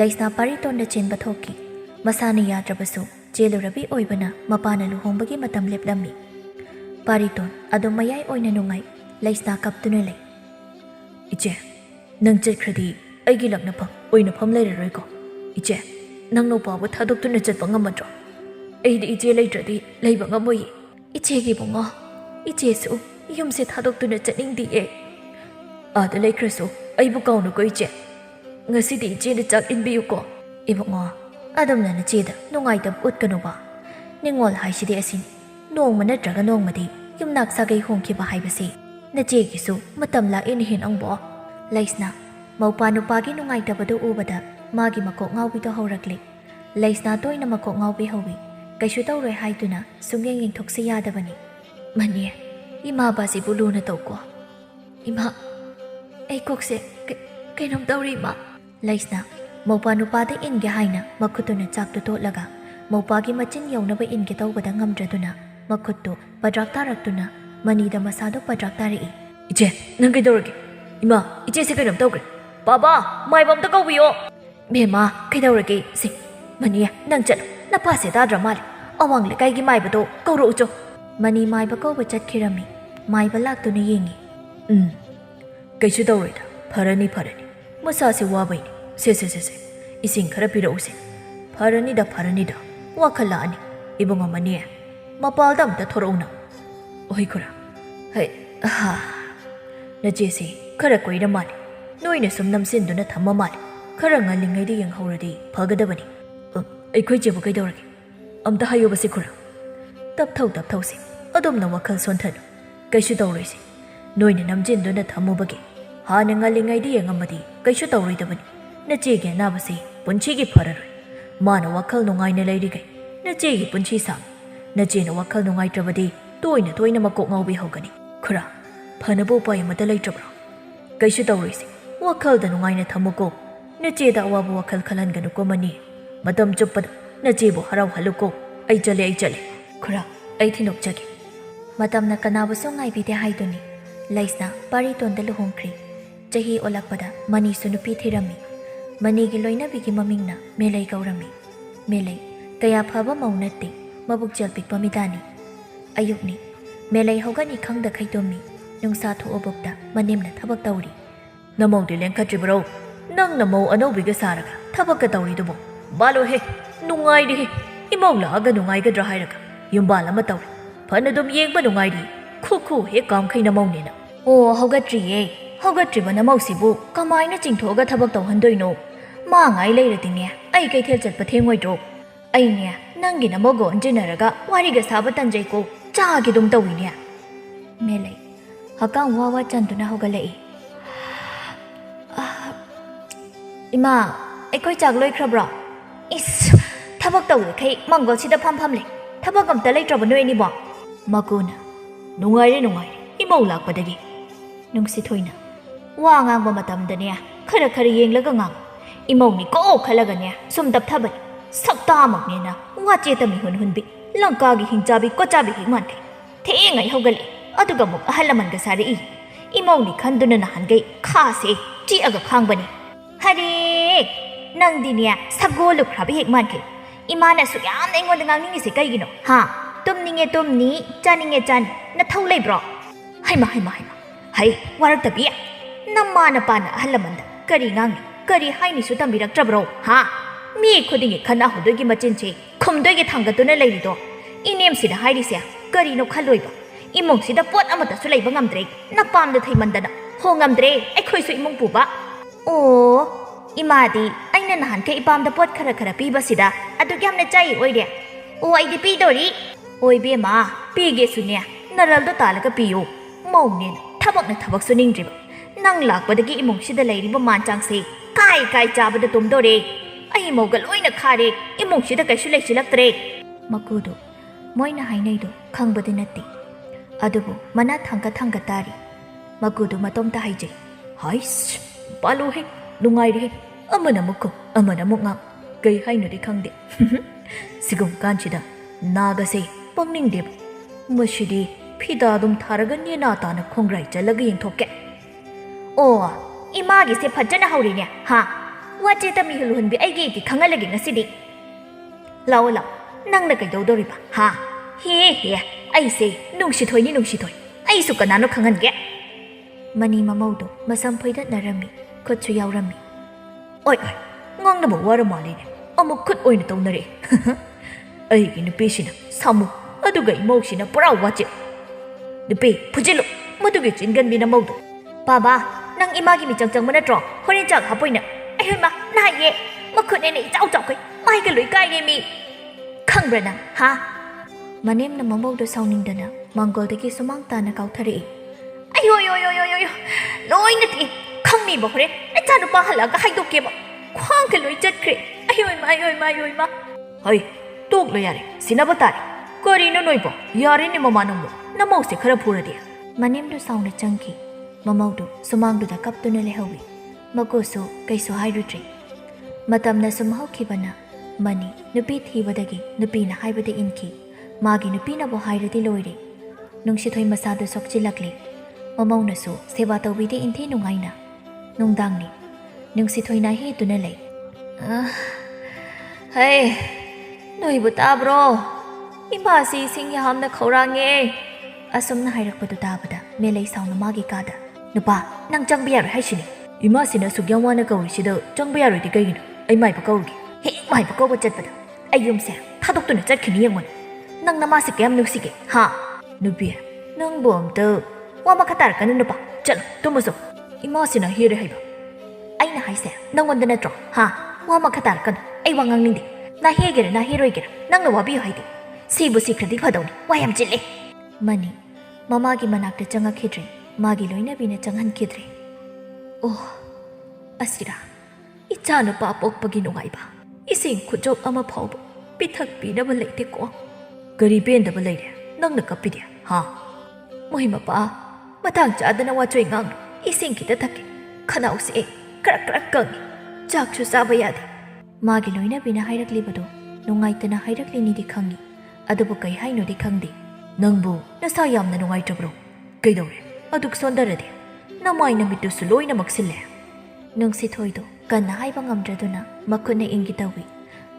laisna pariton da chenba thoki masani yadrabasu jelurabi oibana mapana luhongbagi matam leplami pariton adu mayai oina nungai laisna kaptuna lei iche nang jetkradi aigi lakna pham oina pham leiraroi ko iche nang no pawa thadoktuna chatpa ngamadro aidi iche leitradi leiba ngamoi iche gi bungo ꯏꯆꯦꯁꯨ ꯌꯨꯝꯁꯦ ꯊꯥꯗꯣꯛꯇꯨꯅ ꯆꯠꯅꯤꯡꯗꯤꯌꯦ ꯑꯥꯗ ꯂꯩꯈ꯭ꯔꯁꯨ ꯑꯩꯕꯨ ꯀꯥꯎꯅꯨꯀꯣ ꯏꯆꯦ ꯉꯁꯤꯗꯤ ꯏꯆꯦꯅ ꯆꯥꯛ ꯏꯟꯕꯤꯌꯨꯀꯣ ꯏꯕꯨꯡꯉꯣ ꯑꯗꯨꯝꯅ ꯅꯆꯦꯗ ꯅꯨꯡꯉꯥꯏꯇꯕ ꯎꯠꯀꯅꯨꯕ ꯅꯤꯡꯉꯣꯜ ꯍꯥꯏꯁꯤꯗꯤ ꯑꯁꯤꯅꯤ ꯅꯣꯡꯃ ꯅꯠꯇ꯭ꯔꯒ ꯅꯣꯡꯃꯗꯤ ꯌꯨꯝꯅꯥꯛ ꯁꯥꯒꯩ ꯍꯣꯡꯈꯤꯕ ꯍꯥꯏꯕꯁꯤ ꯅꯆꯦꯒꯤꯁꯨ ꯃꯇꯝ ꯂꯥꯛꯑꯦꯅ ꯍꯦꯟꯅꯪꯕꯣ ꯂꯩꯁꯅ ꯃꯧꯄꯥ ꯅꯨꯄꯥꯒꯤ ꯅꯨꯡꯉꯥꯏꯇꯕꯗꯨ ꯎꯕꯗ ꯃꯥꯒꯤ ꯃꯀꯣꯛ ꯉꯥꯎꯕꯤꯗꯣ ꯍꯧꯔꯛꯂꯤ ꯂꯩꯁꯅ ꯇꯣꯏꯅ ꯃꯀꯣꯛ ꯉꯥꯎꯕꯤ ꯍꯧꯋꯤ ꯀꯩꯁꯨ ꯇꯧꯔꯣꯏ ꯍꯥꯏꯗꯨꯅ ꯁꯨꯡꯌꯦꯡ ꯌꯦꯡꯊꯣꯛꯁꯤ ꯌꯥꯗꯕꯅꯤ ꯃꯅꯤ ꯏꯃꯥ ꯕꯥꯁꯤꯕꯨ ꯂꯨꯅ ꯇꯧꯀꯣ ꯏꯃꯥ ꯑꯩ ꯀꯣꯛꯁꯦ ꯀꯩꯅꯣꯝ ꯇꯧꯔꯤ ꯏꯃꯥ ꯂꯩꯁꯅ ꯃꯧꯄꯥ ꯅꯨꯄꯥꯗ ꯏꯟꯒꯦ ꯍꯥꯏꯅ ꯃꯈꯨꯠꯇꯨꯅ ꯆꯥꯛꯇꯨ ꯇꯣꯠꯂꯒ ꯃꯧꯄꯥꯒꯤ ꯃꯆꯤꯟ ꯌꯧꯅꯕ ꯏꯟꯒꯦ ꯇꯧꯕꯗ ꯉꯝꯗ꯭ꯔꯗꯨꯅ ꯃꯈꯨꯠꯇꯨ ꯄꯗ꯭ꯔꯥꯛ ꯇꯥꯔꯛꯇꯨꯅ ꯃꯅꯤꯗ ꯃꯁꯥꯗꯨ ꯄꯗ꯭ꯔꯥꯛ ꯇꯥꯔꯛꯏ ꯏꯆꯦ ꯅꯪ ꯀꯩꯗꯧꯔꯒꯦ ꯏꯃꯥ ꯏꯆꯦꯁꯦ ꯀꯩꯅꯣꯝ ꯇꯧꯈ꯭ꯔꯦ ꯕꯥꯕꯥ ꯃꯥꯏꯕ ꯑꯝꯇ ꯀꯧꯕꯤꯌꯣ ꯕꯦꯝꯃ ꯀꯩꯗꯧꯔꯒꯦ ꯁꯤ ꯃꯅꯤ ꯅꯪ ꯆꯠꯂꯣ ꯅꯄꯥꯁꯦ ꯇꯥꯗ꯭ꯔ ꯃꯥꯜꯂꯦ ꯑꯋꯥꯡ ꯂꯩꯀꯥꯏꯒꯤ ꯃꯥꯏꯕꯗꯣ ꯀꯧꯔꯛꯎꯆꯣ ꯃꯅꯤ ꯃꯥꯏꯕ ꯀꯧꯕ ꯆꯠꯈꯤꯔꯝꯃꯤ ꯃꯥꯏꯕ ꯂꯥꯛꯇꯨꯅ ꯌꯦꯡꯉꯤ ꯀꯩꯁꯨ ꯇꯧꯔꯣꯏꯗ ꯐꯔꯅꯤ ꯃꯁꯥꯁꯦ ꯋꯥꯕꯩꯅꯤ ꯁꯦ इसिंग खरा पिरौसे फरनीदा वाखल लानी इबुंग मनी मपालदा अमता थोरौना ओहि खुरा है हा नचेसे खरा कोइरा माले नोइना सुम नमसिंदुना थम्मा माले खरा ngalingaidi yenghoradi phagadaबनी अखोइ जेबु कैदौरगे अमता हायोबसे खुरा तपथौ से अदोमना वखल सोन्थनु कैसु तौरैसे नोइना नमजिंदुना थम्मुबगे हाना ngalingaidi yengamadi कैसु तौरैदबनी नचेगे नाबसे पुंछीगी फररोय माना वखल नुंगाइना लैरिगै नचेगी पुंछी साम नचेना वखल नुंगाइत्रबदी तोइना मकोक ngaubi हौगनी खुरा फनबो उपाय अमता लैत्रब्रो कैसु तौरैसे वखलदा नुंगाइना थम्मुको नचेदा अवाबु वखल खलहनगनुको मनी मतम चुप्पद नचेबु हराव हलुको आई चले खुरा आई थिनोकजगे मतमना कनाबुसु ngaiबीदे हाइदुनी लैसना पारितोंदा लुहोंख्री चही ओलकपदा मनीसु नुपी थिरम्मी मनीगी लोइनबीगी ममिंगना मेलै गौरम्मी मेलै कया फबा मौनत्ते मबुक जलपिकपा मिदानी अयुक्नी मेलै हौगनी खंगदा खैतोम्मी नुंसा थोअबुक्ता मनेमना थबक तौरी नमौदे लेंखत्रिब्रो नंग नमौ अनौबीगा सारगा थबक्का तौरीदुबो बालो हे नुंगाइदे हे इमौ लागा नुंगाइगद्रा हाइरगा युम्बाल अमा तौरी फनदुम येंगबा नुंगाइरी खुखु हे कामखै नमौनेना ओ हौगत्रिये हौगत्रिबा नमौसिबु कमाइना चिंथोगा थबक तौहंदोइनो मा ngai leiradiне ai kaithel chatpa thengoi aine nangi namogo anjinaraga wariga saba tanjai ko chaagi dum tawine melai hakang wawa chanduna hogalai ima aikoi chak loi khrabra is thabak tawre khai mangol sida pham le thabak amta leitraba noi ni bo makuna nungai imau lakpadagi nungsi thoina wa ngang ba matam dane khara yenglaga ngang इमौनी को खलगने सुम दबथबन सक्ता मकनेना वाचे तमी हुनहुनबी लंकागी हिंचाबी कोचाबी हिमानखे थेंgai हौगले अदुगा मुक अहलमन गा सारे इमौनी खंदुना नहनगै खासे चिअगा खांगबनी हरे नंदिनिया सगोलु खराबी हिमानखे इमाना सुयाम एंगोंद ngangningि से कैगिनो हा तुमनी चानिंगे चानी नथौ लेब्रो हाइमा हाइ वारक तबिया नम्माना पाना अहलमनदा करी ngangi करी हाइनिसु तंबिरक्त्रब्रो हा मी खुदिंगे खना हुदोगी मचिनचे खुमदोगी थांगतुना लैरिदो इनेमसिदा हाइरिसे करीनो खलोइबा इमुंगसिदा पोट अमतसु लैबा ngamdre नपामदा थैमंदना होंgamdre अखोइसु इमुंग पुबा ओ इमादी आइना नहानके इपामदा पोट खरा पीबसिदा अदुग यामना चाइ ओइरे ओ आइदि पीदोरी ओइबेमा पीगेसुने नरलदो तालगा पियो मौने थबकसु निंग्रिबा नंग लाकपदगी इमुंगसिदा लैरिबा मानचांगसे काय चाबदा तुमदोरे आई मौगा लोइना खारे इमुंगसिदा कैसु लेसिलक्तरे मकुदो मोइना हाइनैदो खंगबदि नत्ति अदुबु मना थांगा तारी मकुदो मतोमता हाइजे हाइस पालो हे नुंगाइरे हे अमना मुखो अमना मुंगा कै हाइनदि खंगदे सिगुम कांचिदा नागसे पंगनिंगदे मसिदि फिदादुम थारगा नेना ताना खोंग्राइ चलगा यंगथोके ओ इमागी से फजना हौरिने हा वाचे तमी हुलहुनबी आइगेगी खंगलगे ngasidi लाओ नंगना कैदौदोरिबा हा हे आइसे नुंगसिथोय आइसु कनानो खंगनगे मनी ममौदो मसम फैदनरमी खुदसु यावरमी ओय ngangnabo waramalene amuk khut oina तौनरे आइगी नुपीसिना सामु अदुगा इमौसिना पुरा वाचे nupi pujilu madugi chingan bina maudu baba nang imagi mi chang mana tro horin chak hapoina ai ma na ye makune ne chau chau kai mai ka lui kai ne mi khangbra nang ha manem na mamaudu sauning dana mangol dagi sumang ta na kauthari ayo yo yo yo yo yo loi na ti khangmi ba hore na cha nu pa hala ga hai dok ke ba khwang ka lui chat khre ayo ma hoi tok lo yare sinaba tari kori no noi ba yare ni mama nang mo na mau se khara phura dia manem du saung na changki mamaudu sumang du da kap tu na le hawi mako so kai so hai rutri matam na sum hau khibana mani nupi thibadagi nupi na haibade inki magi nupi na bo hairadi loire nungsi thoi masadu sokchilakli mamau na so seba tawbide inthi nungaina nungdangni nungsi thoi na he tuna lei hey noi bu tabro ima si sing ya hamna khaurange asumna hairakpadu tabada melei sauna magi kada nupa nang changba yar haishini ima sina sugyamwana kawi sida changba yar di kaigina ai mai ba kawgi he mai ba kawa chatpada ai yumse thadok tuna chatkhini yangwan nang nama se kem nuksige ha nupi nang bom to wa ma khatar kan nupa chal tumuso ima sina here haiba ai na haise nang wanda na tro ha wa ma khatar kan ai wangang nindi na hegere na heroi gere nang na wabi haide sibu sikradi phadoni wayam chille mani mama gi manakta changa khidre magi loina bina changhan khidre oh asira icha no pa pokpagi nungai ba ising khujok ama phawba pithak pina ba leite ko gari ben da ba leire nang na kapidia ha moi ma pa matang cha da na wa choi ngang ising ki ta thak khanau se krak krak kang chak chu sa ba yade magi loina bina hairakli bado nungai tana hairakli ni di khangi adubu kai haino di khangdi nangbu nasa yamna nungai tabro kaidore aduk sondarade namai na mitu su loina maksille nungsi thoido kanna haiba ngamdraduna makhune ingitawi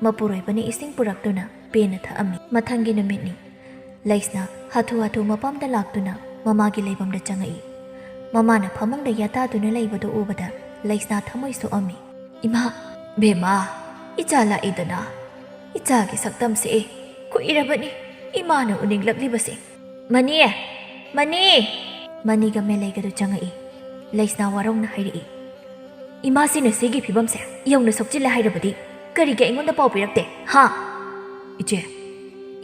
mapuroi bani ising puraktuna pena tha ami mathangi numitni laisna hathu mapamda laktuna mamagi leibamda changai mamana phamangda yata duna leibado ubada laisna thamoi so ami ima bema ichala idana icha gi saktam se ku irabani imana uning lakli base mani ga melai ga du changai laisna warong na hairi ima sine segi phibam se yongna sokchila hairabadi kari ga ingonda pau pirakte ha iche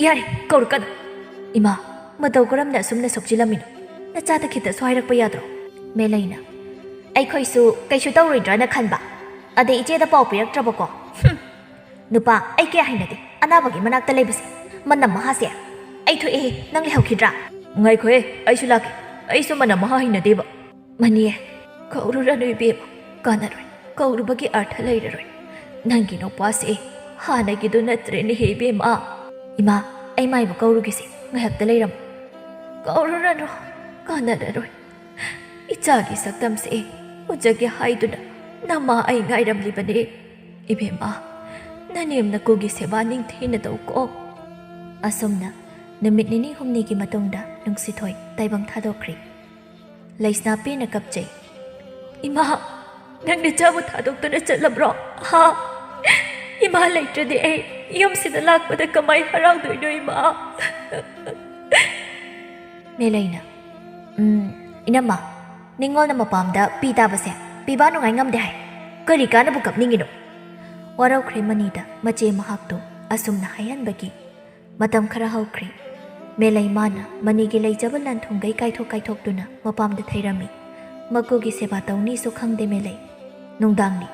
yare kaurkan ima matau karamna sumna sokchilamin na chata khita soirak pa yadro melaina ai khoi su kaisu tawroi drana khanba ade iche da pau pirak trabako nupa ai ke hainade anabagi manakta leibase manam mahase ai thu nang lehau khidra ngai khoe ai su laki ai su manam maha hainade ba mani kauru ra noi be kanaroi kauru bagi artha leiraroi nangi no pase hana gi do natre ni he be ma ima ai mai ba kauru gi se ngai hakta leiram kauru ra no kanaroi icha gi saktam se ujagi haiduna nama ai ngai ram li bane ibe ma nanem na ko gi seba ning thina do ko asomna namit nini humni gi matongda nungsi thoi taibang thadokri laisna pe na kapchei ima nang na chabu thadokna chatlabro ha ima laitrade ai yom sida lakpada kamai harau doi doi ma melaina inama ningol na mapamda pita base piba no ngai ngamde hai kari kana bu kapningino warau khremanida mache mahakto asumna hayan bagi matam khara haukri melai mana manigi leijabal lan thungai kaithok tuna mapamda thairami makogi seba tawni so khangde melai nungdangni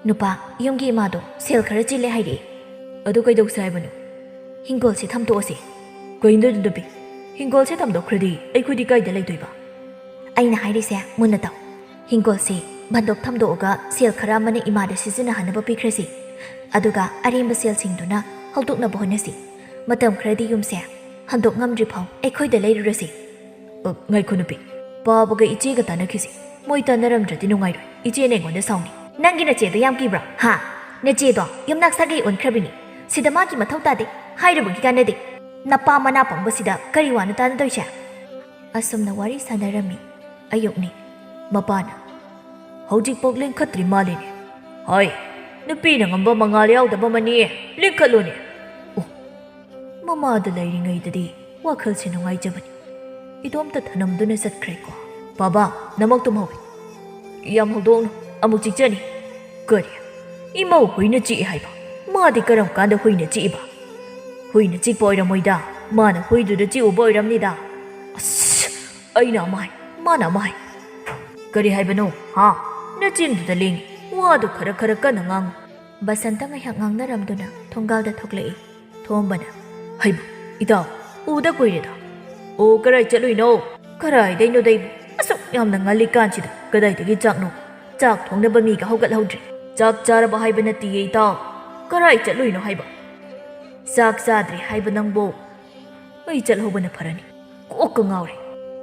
nupa yumgi mado sel khara chile hairi adu kaidok saibanu hingol se thamto ase koindo dubi hingol se thamdo khredi ai khudi kaida leidoiba aina hairi se munna taw hingol se bandok thamdo ga sel khara mane imada sizina hanaba pikrasi aduga arimba sel singduna haldokna bohonasi matam khredi yumse handok ngamdri phau ai khoida leirurasi ngai khunupi babaga iche ga tanakhisi moi tanaramdrati nungai roi iche ne ngonda sauni nangi na che do yam kibra ha ne che do yumnak sagi onkrabini sida ma ki mathau ta de hairabu gi kanade napa mana pangba sida kari wana ta na doisha asumna wari sanarami ayokni mapana hojik pok len khatri malini hoi nupi na ngamba mangal yaudaba mani linkhalone mama da lairingai dadi wakhal se nungai jabani ꯏꯗꯣꯝꯇ ꯊꯅꯝꯗꯨꯅ ꯆꯠꯈ꯭ꯔꯦꯀꯣ ꯕꯥꯕꯥ ꯅꯃꯛ ꯇꯨꯝꯍꯧꯏ ꯌꯥꯝ ꯍꯧꯗꯣꯛꯅꯨ ꯑꯃꯨꯛ ꯆꯤꯛꯆꯅꯤ ꯀꯔꯤ ꯏꯃꯧ ꯍꯨꯏꯅ ꯆꯤꯛꯏ ꯍꯥꯏꯕ ꯃꯥꯗꯤ ꯀꯔꯝ ꯀꯥꯟꯗ ꯍꯨꯏꯅ ꯆꯤꯛꯏꯕ ꯍꯨꯏꯅ ꯆꯤꯛꯄ ꯑꯣꯏꯔꯝꯃꯣꯏꯗ ꯃꯥꯅ ꯍꯨꯏꯗꯨꯗ ꯆꯤꯛꯎꯕ ꯑꯣꯏꯔꯝꯅꯤꯗ ꯑꯁ ꯑꯩꯅ ꯑꯃ ꯍꯥꯏ ꯃꯥꯅ ꯑꯃ ꯍꯥꯏ ꯀꯔꯤ ꯍꯥꯏꯕꯅꯣ ꯍꯥ ꯅꯆꯤꯟꯗꯨꯗ ꯂꯦꯡꯉꯤ ꯋꯥꯗꯨ ꯈꯔ ꯈꯔ ꯀꯟꯅ ꯉꯥꯡꯉꯨ ꯕꯁꯟꯇ ꯉꯥꯏꯍꯥꯛ ꯉꯥꯡꯅꯔꯝꯗꯨꯅ ꯊꯣꯡꯒꯥꯜꯗ ꯊꯣꯛꯂꯛꯏ ꯊꯣꯝꯕꯅ ꯍꯩꯕ ꯏꯇꯥꯎ ꯎꯗ ꯀꯨꯏꯔꯦꯗ ꯑꯣ ꯀꯔꯥꯏ ꯆꯠꯂꯨꯏꯅꯣ ꯀꯔꯥꯏꯗꯩꯅꯣꯗ ꯏꯕꯨ ꯑꯁꯨꯛ ꯌꯥꯝꯅ ꯉꯜꯂꯤꯀꯥꯟꯁꯤꯗ ꯀꯗꯥꯏꯗꯒꯤ ꯆꯥꯛꯅꯣ ꯆꯥꯛ ꯊꯣꯡꯅꯕ ꯃꯤꯒ ꯍꯧꯒꯠꯍꯧꯗ꯭ꯔꯤ ꯆꯥꯛ ꯆꯥꯔꯕ ꯍꯥꯏꯕ ꯅꯠꯇꯤꯌꯦ ꯏꯇꯥꯎ ꯀꯔꯥꯏ ꯆꯠꯂꯨꯏꯅꯣ ꯍꯥꯏꯕ ꯆꯥꯛ ꯆꯥꯗ꯭ꯔꯤ ꯍꯥꯏꯕ ꯅꯪꯕꯣ ꯑꯩ ꯆꯠꯍꯧꯕꯅ ꯐꯔꯅꯤ ꯀꯣꯛꯀ ꯉꯥꯎꯔꯦ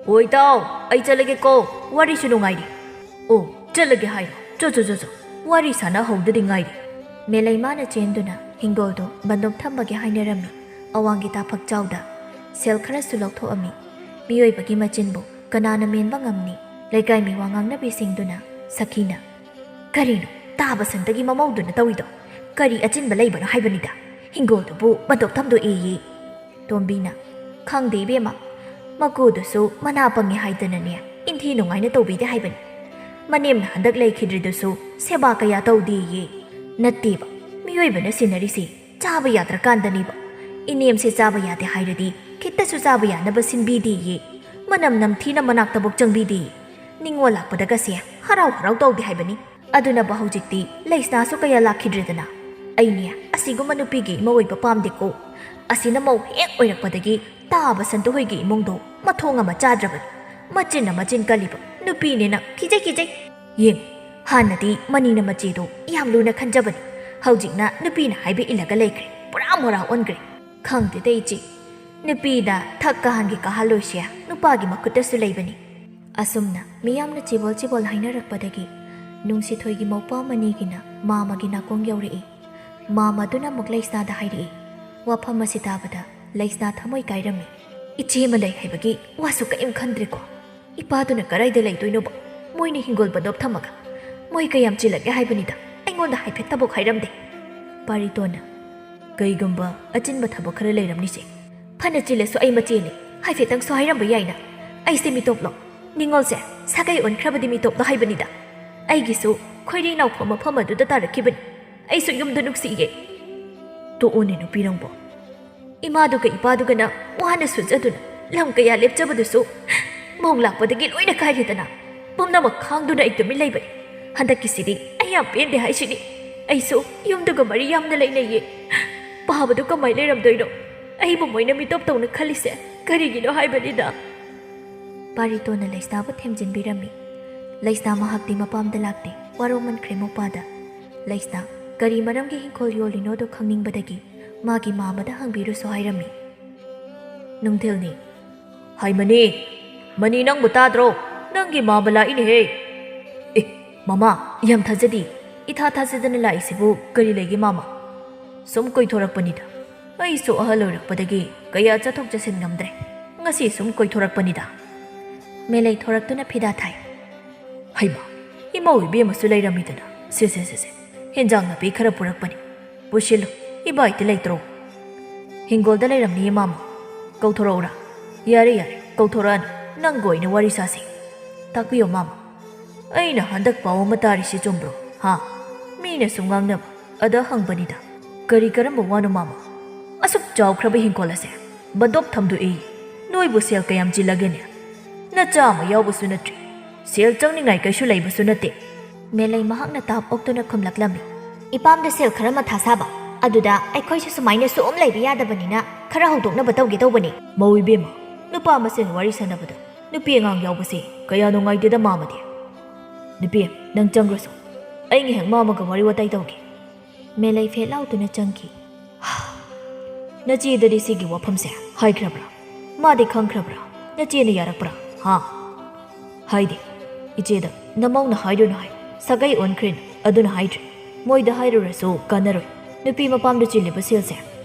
ꯑꯣ ꯏꯇꯥꯎ ꯑꯩ ꯆꯠꯂꯒꯦꯀꯣ ꯋꯥꯔꯤꯁꯨ ꯅꯨꯡꯉꯥꯏꯔꯤ ꯑꯣ ꯆꯠꯂꯒꯦ ꯍꯥꯏꯔꯣ ꯆꯣ ꯋꯥꯔꯤ ꯁꯥꯟꯅꯍꯧꯗꯗꯤ ꯉꯥꯏꯔꯤ ꯃꯦꯂꯩꯃꯥꯅ ꯆꯦꯟꯗꯨꯅ ꯍꯤꯡꯒꯣꯜꯗꯨ ꯕꯟꯗꯣꯞ ꯊꯝꯕꯒꯤ ꯍꯥꯏꯅꯔꯝꯃꯤ ꯑꯋꯥꯡꯒꯤ ꯇꯥꯐꯛꯆꯥꯎꯗ ꯁꯦꯜ ꯈꯔꯁꯨ ꯂꯧꯊꯣꯛꯑꯝꯃꯤ ꯃꯤꯑꯣꯏꯕꯒꯤ ꯃꯆꯤꯟꯕꯨ ꯀꯅꯥꯅ ꯃꯦꯟꯕ ꯉꯝꯅꯤ ꯂꯩꯀꯥꯏ ꯃꯤꯋꯥ ꯉꯥꯡꯅꯕꯤꯁꯤꯡꯗꯨꯅ ꯁꯈꯤꯅ ꯀꯔꯤꯅꯣ ꯇꯥꯕ ꯁꯟꯇꯒꯤ ꯃꯃꯧꯗꯨꯅ ꯇꯧꯏꯗꯣ ꯀꯔꯤ ꯑꯆꯤꯟꯕ ꯂꯩꯕꯅꯣ ꯍꯥꯏꯕꯅꯤꯗ ꯍꯤꯡꯒꯣꯜꯗꯨꯕꯨ ꯕꯟꯗꯣꯞ ꯊꯝꯗꯣꯛꯑꯦꯌꯦ ꯇꯣꯝꯕꯤꯅ ꯈꯪꯗꯦ ꯏꯕꯦꯝꯃ ꯃꯀꯨꯗꯨꯁꯨ ꯃꯅꯥ ꯄꯪꯉꯦ ꯍꯥꯏꯗꯅꯅꯦ ꯏꯟꯊꯤ ꯅꯨꯡꯉꯥꯏꯅ ꯇꯧꯕꯤꯗꯦ ꯍꯥꯏꯕꯅꯤ ꯃꯅꯦꯝꯅ ꯍꯟꯗꯛ ꯂꯩꯈꯤꯗ꯭ꯔꯤꯗꯨꯁꯨ ꯁꯦꯕꯥ ꯀꯌꯥ ꯇꯧꯗꯦꯌꯦ ꯅꯠꯇꯦꯕ ꯃꯤꯑꯣꯏꯕꯅ ꯁꯤꯟꯅꯔꯤꯁꯤ ꯆꯥꯕ ꯌꯥꯗ꯭ꯔꯀꯥꯟꯗꯅꯦꯕ ꯏꯅꯦꯝꯁꯦ ꯆꯥꯕ ꯌꯥꯗꯦ ꯍꯥꯏꯔꯗꯤ ꯈꯤꯇꯁꯨ ꯆꯥꯕ ꯌꯥꯅꯕ ꯁꯤꯟꯕꯤꯗꯦꯌꯦ ꯃꯅꯝ ꯅꯝꯊꯤꯅ ꯃꯅꯥꯛꯇꯕꯨ ꯆꯪꯕꯤꯗꯦꯌꯦ ꯅꯤꯡꯉꯣꯜ ꯂꯥꯛꯄꯗꯒꯁꯦ ꯍꯔꯥꯎ ꯍꯔꯥꯎ ꯇꯧꯗꯦ ꯍꯥꯏꯕꯅꯤ ꯑꯗꯨꯅꯕ ꯍꯧꯖꯤꯛꯇꯤ ꯂꯩꯁꯅꯥꯁꯨ ꯀꯌꯥ ꯂꯥꯛꯈꯤꯗ꯭ꯔꯦꯗꯅ ꯑꯩꯅꯦ ꯑꯁꯤꯒꯨꯝꯕ ꯅꯨꯄꯤꯒꯤ ꯏꯃꯧ ꯑꯣꯏꯕ ꯄꯥꯝꯗꯦꯀꯣ ꯑꯁꯤꯅ ꯃꯧ ꯍꯦꯛ ꯑꯣꯏꯔꯛꯄꯗꯒꯤ ꯇꯥꯕ ꯁꯟꯇꯨꯍꯣꯏꯒꯤ ꯏꯃꯨꯡꯗꯣ ꯃꯊꯣꯡ ꯑꯃ ꯆꯥꯗ꯭ꯔꯕꯅꯤ ꯃꯆꯤꯟꯅ ꯃꯆꯤꯟ ꯀꯜꯂꯤꯕ ꯅꯨꯄꯤꯅꯦꯅ ꯈꯤꯖꯩ ꯌꯦꯡ ꯍꯥꯟꯅꯗꯤ ꯃꯅꯤꯅ ꯃꯆꯦꯗꯣ ꯌꯥꯝ ꯂꯨꯅ ꯈꯟꯖꯕꯅꯤ ꯍꯧꯖꯤꯛꯅ ꯅꯨꯄꯤꯅ ꯍꯥꯏꯕ ꯏꯜꯂꯒ ꯂꯩꯈ꯭ꯔꯦ ꯄꯨꯔꯥ ꯃꯣꯔꯥ ꯑꯣꯟꯈ꯭ꯔꯦ ꯈꯪꯗꯦꯗ ꯏꯆꯦ ꯅꯨꯄꯤꯗ ꯊꯛ ꯀꯥꯍꯟꯒꯦ ꯀꯥꯍꯜꯂꯣꯏꯁꯦ ꯅꯨꯄꯥꯒꯤ ꯃꯈꯨꯠꯇꯁꯨ ꯂꯩꯕꯅꯤ ꯑꯁꯨꯝꯅ ꯃꯤꯌꯥꯝꯅ ꯆꯤꯕꯣꯜ ꯍꯥꯏꯅꯔꯛꯄꯗꯒꯤ ꯅꯨꯡꯁꯤꯊꯣꯏꯒꯤ ꯃꯧꯄ꯭ꯋꯥ ꯃꯅꯤꯒꯤꯅ ꯃꯥꯃꯒꯤ ꯅꯥꯀꯣꯡ ꯌꯧꯔꯛꯏ ꯃꯥꯃꯗꯨꯅ ꯑꯃꯨꯛ ꯂꯩꯁꯅꯥꯗ ꯍꯥꯏꯔꯛꯏ ꯋꯥꯐꯝ ꯑꯁꯤ ꯇꯥꯕꯗ ꯂꯩꯁꯅꯥ ꯊꯃꯣꯏ ꯀꯥꯏꯔꯝꯃꯤ ꯏꯆꯦ ꯑꯃ ꯂꯩ ꯍꯥꯏꯕꯒꯤ ꯋꯥꯁꯨ ꯀꯔꯤꯝ ꯈꯟꯗ꯭ꯔꯦꯀꯣ ꯏꯄꯥꯗꯨꯅ ꯀꯔꯥꯏꯗ ꯂꯩꯗꯣꯏꯅꯣꯕ ꯃꯣꯏꯅ ꯍꯤꯡꯒꯣꯜ ꯕꯟꯗꯣꯞ ꯊꯝꯃꯒ ꯃꯣꯏ ꯀꯌꯥꯝ ꯆꯤꯜꯂꯒꯦ ꯍꯥꯏꯕꯅꯤꯗ ꯑꯩꯉꯣꯟꯗ ꯍꯥꯏꯐꯦꯠ ꯊꯕꯛ ꯍꯥꯏꯔꯝꯗꯦ ꯄꯥꯔꯤꯇꯣꯟꯅ ꯀꯩꯒꯨꯝꯕ ꯑꯆꯤꯟꯕ ꯊꯕꯛ ꯈꯔ ꯂꯩꯔꯝꯅꯤꯁꯦ ꯐꯅ ꯆꯤꯜꯂꯁꯨ ꯑꯩ ꯃꯆꯦꯅꯤ ꯍꯥꯏꯐꯦꯠꯇꯪꯁꯨ ꯍꯥꯏꯔꯝꯕ ꯌꯥꯏꯅ ꯑꯩꯁꯦ ꯃꯤꯇꯣꯞꯂꯣ ꯅꯤꯡꯉꯣꯜꯁꯦ ꯁꯥꯒꯩ ꯑꯣꯟꯈ꯭ꯔꯕꯗꯤ ꯃꯤꯇꯣꯞꯂꯣ ꯍꯥꯏꯕꯅꯤꯗ ꯑꯩꯒꯤꯁꯨ ꯈꯣꯏꯔꯤ ꯅꯥꯎꯐꯝ ꯃꯐꯝ ꯑꯗꯨꯗ ꯇꯥꯔꯛꯈꯤꯕꯅꯤ ꯑꯩꯁꯨ ꯌꯨꯝꯗ ꯅꯨꯡꯁꯤꯌꯦ ꯇꯣꯛꯑꯣꯅꯦ ꯅꯨꯄꯤ ꯅꯪꯕꯣ ꯏꯃꯥꯗꯨꯒ ꯏꯄꯥꯗꯨꯒꯅ ꯋꯥꯅ ꯁꯨꯖꯗꯨꯅ ꯂꯝ ꯀꯌꯥ ꯂꯦꯞꯆꯕꯗꯨꯁꯨ ꯃꯧ ꯂꯥꯛꯄꯗꯒꯤ ꯂꯣꯏꯅ ꯀꯥꯏꯔꯦꯗꯅ ꯄꯨꯝꯅꯃꯛ ꯈꯥꯡꯗꯨꯅ ꯑꯩ ꯇꯨꯃꯤꯟ ꯂꯩꯕꯅꯤ ꯍꯟꯗꯛꯀꯤꯁꯤꯗꯤ ꯑꯩ ꯌꯥꯝ ꯄꯦꯟꯗꯦ ꯍꯥꯏꯁꯤꯅꯤ ꯑꯩꯁꯨ ꯌꯨꯝꯗꯨꯒ ꯃꯔꯤ ꯌꯥꯝꯅ ꯂꯩꯅꯩꯌꯦ ꯄꯥꯕꯗꯨ ꯀꯃꯥꯏ ꯂꯩꯔꯝꯗꯣꯏꯅꯣ ꯑꯩꯕꯨ ꯃꯣꯏꯅ ꯃꯤꯇꯣꯞ ꯇꯧꯅ ꯈꯜꯂꯤꯁꯦ ꯀꯔꯤꯒꯤꯅꯣ ꯍꯥꯏꯕꯅꯤꯗ ꯄꯥꯔꯤꯇꯣꯟꯅ ꯂꯩꯁꯅꯥꯕꯨ ꯊꯦꯝꯖꯤꯟꯕꯤꯔꯝꯃꯤ ꯂꯩꯁꯅꯥ ꯃꯍꯥꯛꯇꯤ ꯃꯄꯥꯝꯗ ꯂꯥꯛꯇꯦ ꯋꯥꯔꯧꯃꯟꯈ꯭ꯔꯦ ꯃꯧꯄꯥꯗ ꯂꯩꯁꯅꯥ ꯀꯔꯤ ꯃꯔꯝꯒꯤ ꯍꯤꯡꯈꯣꯜ ꯌꯣꯜꯂꯤꯅꯣꯗꯣ ꯈꯪꯅꯤꯡꯕꯗꯒꯤ ꯃꯥꯒꯤ ꯃꯥꯃꯗ ꯍꯪꯕꯤꯔꯨꯁꯨ ꯍꯥꯏꯔꯝꯃꯤ ꯅꯨꯡꯊꯤꯜꯅꯤ ꯍꯥꯏꯃꯅꯤ ꯃꯅꯤ ꯅꯪꯕꯨ ꯇꯥꯗ꯭ꯔꯣ ꯅꯪꯒꯤ ꯃꯥꯃ ꯂꯥꯛꯏꯅꯦꯍꯦ ꯑꯦ ꯃꯃꯥ ꯌꯥꯝ ꯊꯥꯖꯗꯦ ꯏꯊꯥ ꯊꯥꯖꯗꯅ ꯂꯥꯛꯏꯁꯤꯕꯨ ꯀꯔꯤ ꯂꯩꯒꯦ ꯃꯥꯃ ꯁꯨꯝ ꯀꯣꯏꯊꯣꯔꯛꯄꯅꯤꯗ ꯑꯩꯁꯨ ꯑꯍꯜ ꯑꯣꯏꯔꯛꯄꯗꯒꯤ ꯀꯌꯥ ꯆꯠꯊꯣꯛ ꯆꯠꯁꯤꯟ ꯉꯝꯗ꯭ꯔꯦ ꯉꯁꯤ ꯁꯨꯝ ꯀꯣꯏꯊꯣꯔꯛꯄꯅꯤꯗ ꯃꯦꯂꯩ ꯊꯣꯔꯛꯇꯨꯅ ꯐꯤꯗꯥ ꯊꯥꯏ ꯍꯩꯃ ꯏꯃꯧ ꯏꯕꯦꯝꯃꯁꯨ ꯂꯩꯔꯝꯃꯤꯗꯅ ꯁꯦ ꯍꯦꯟꯖꯥꯡ ꯅꯥꯄꯤ ꯈꯔ ꯄꯨꯔꯛꯄꯅꯤ ꯄꯨꯁꯤꯜꯂꯨ ꯏꯕꯥꯏꯇꯤ ꯂꯩꯇ꯭ꯔꯣ ꯍꯤꯡꯒꯣꯜꯗ ꯂꯩꯔꯝꯅꯤꯌꯦ ꯃꯥꯃ ꯀꯧꯊꯣꯔꯛꯎꯔꯥ ꯌꯥꯔꯦ ꯀꯧꯊꯣꯔꯛꯑꯅꯤ ꯅꯪꯒ ꯑꯣꯏꯅ ꯋꯥꯔꯤ ꯁꯥꯁꯤ ꯇꯥꯛꯄꯤꯌꯣ ꯃꯥꯃ ꯑꯩꯅ ꯍꯟꯗꯛ ꯄꯥꯎ ꯑꯃ ꯇꯥꯔꯤꯁꯤ ꯆꯨꯝꯕ꯭ꯔꯣ ꯍꯥ ꯃꯤꯅ ꯁꯨꯝ ꯉꯥꯡꯅꯕ ꯑꯗ ꯍꯪꯕꯅꯤꯗ ꯀꯔꯝꯕ ꯋꯥꯅꯣ ꯃꯥꯃ ꯑꯁꯨꯛ ꯆꯥꯎꯈ꯭ꯔꯕ ꯍꯤꯡꯈꯣꯜ ꯑꯁꯦ ꯕꯟꯗꯣꯞ ꯊꯝꯗꯣꯛꯏ ꯅꯣꯏꯕꯨ ꯁꯦꯜ ꯀꯌꯥꯝ ꯆꯤꯜꯂꯒꯦꯅꯦ ꯅꯆꯥ ꯑꯃ ꯌꯥꯎꯕꯁꯨ ꯅꯠꯇ꯭ꯔꯤ ꯁꯦꯜ ꯆꯪꯅꯤꯡꯉꯥꯏ ꯀꯩꯁꯨ ꯂꯩꯕꯁꯨ ꯅꯠꯇꯦ ꯃꯦꯂꯩ ꯃꯍꯥꯛꯅ ꯇꯥꯞ ꯑꯣꯛꯇꯨꯅ ꯈꯨꯝꯂꯛꯂꯝꯃꯤ ꯏꯄꯥꯝꯗ ꯁꯦꯜ ꯈꯔ ꯃꯊꯥ ꯁꯥꯕ ꯑꯗꯨꯗ ꯑꯩꯈꯣꯏꯁꯨ ꯁꯨꯃꯥꯏꯅ ꯁꯨꯝ ꯂꯩꯕ ꯌꯥꯗꯕꯅꯤꯅ ꯈꯔ ꯍꯧꯗꯣꯛꯅꯕ ꯇꯧꯒꯦ ꯇꯧꯕꯅꯤ ꯃꯧ ꯏꯕꯦꯝꯃ ꯅꯨꯄꯥ ꯃꯁꯦꯟ ꯋꯥꯔꯤ ꯁꯥꯟꯅꯕꯗ ꯅꯨꯄꯤ ꯑꯉꯥꯡ ꯌꯥꯎꯕꯁꯦ ꯀꯌꯥ ꯅꯨꯡꯉꯥꯏꯇꯦꯗ ꯃꯥꯃꯗꯤ ꯅꯨꯄꯤ ꯅꯪ ꯆꯪꯈ꯭ꯔꯁꯨ ꯑꯩ ꯉꯥꯏꯍꯥꯛ ꯃꯥꯃꯒ ꯋꯥꯔꯤ ꯋꯥꯇꯥꯏ ꯇꯧꯒꯦ ꯃꯦꯂꯩ ꯐꯦꯠ ꯂꯥꯎꯗꯨꯅ ꯆꯪꯈꯤ ꯅꯆꯦꯗꯗꯤ ꯁꯤꯒꯤ ꯋꯥꯐꯝꯁꯦ ꯍꯥꯏꯈ꯭ꯔꯕ꯭ꯔꯥ ꯃꯥꯗꯤ ꯈꯪꯈ꯭ꯔꯕ꯭ꯔꯥ ꯅꯆꯦꯅ ꯌꯥꯔꯛꯄ꯭ꯔꯥ ꯍꯥ ꯍꯥꯏꯗꯦ ꯏꯆꯦꯗ ꯅꯃꯧꯅ ꯍꯥꯏꯔꯨꯅꯨ ꯍꯥꯏ ꯁꯥꯒꯩ ꯑꯣꯟꯈ꯭ꯔꯦꯅ ꯑꯗꯨꯅ ꯍꯥꯏꯗ꯭ꯔꯦ ꯃꯣꯏꯗ ꯍꯥꯏꯔꯨꯔꯁꯨ ꯀꯥꯟꯅꯔꯣꯏ ꯅꯨꯄꯤ ꯃꯄꯥꯝꯗ ꯆꯤꯜꯂꯤꯕ ꯁꯦꯜꯁꯦ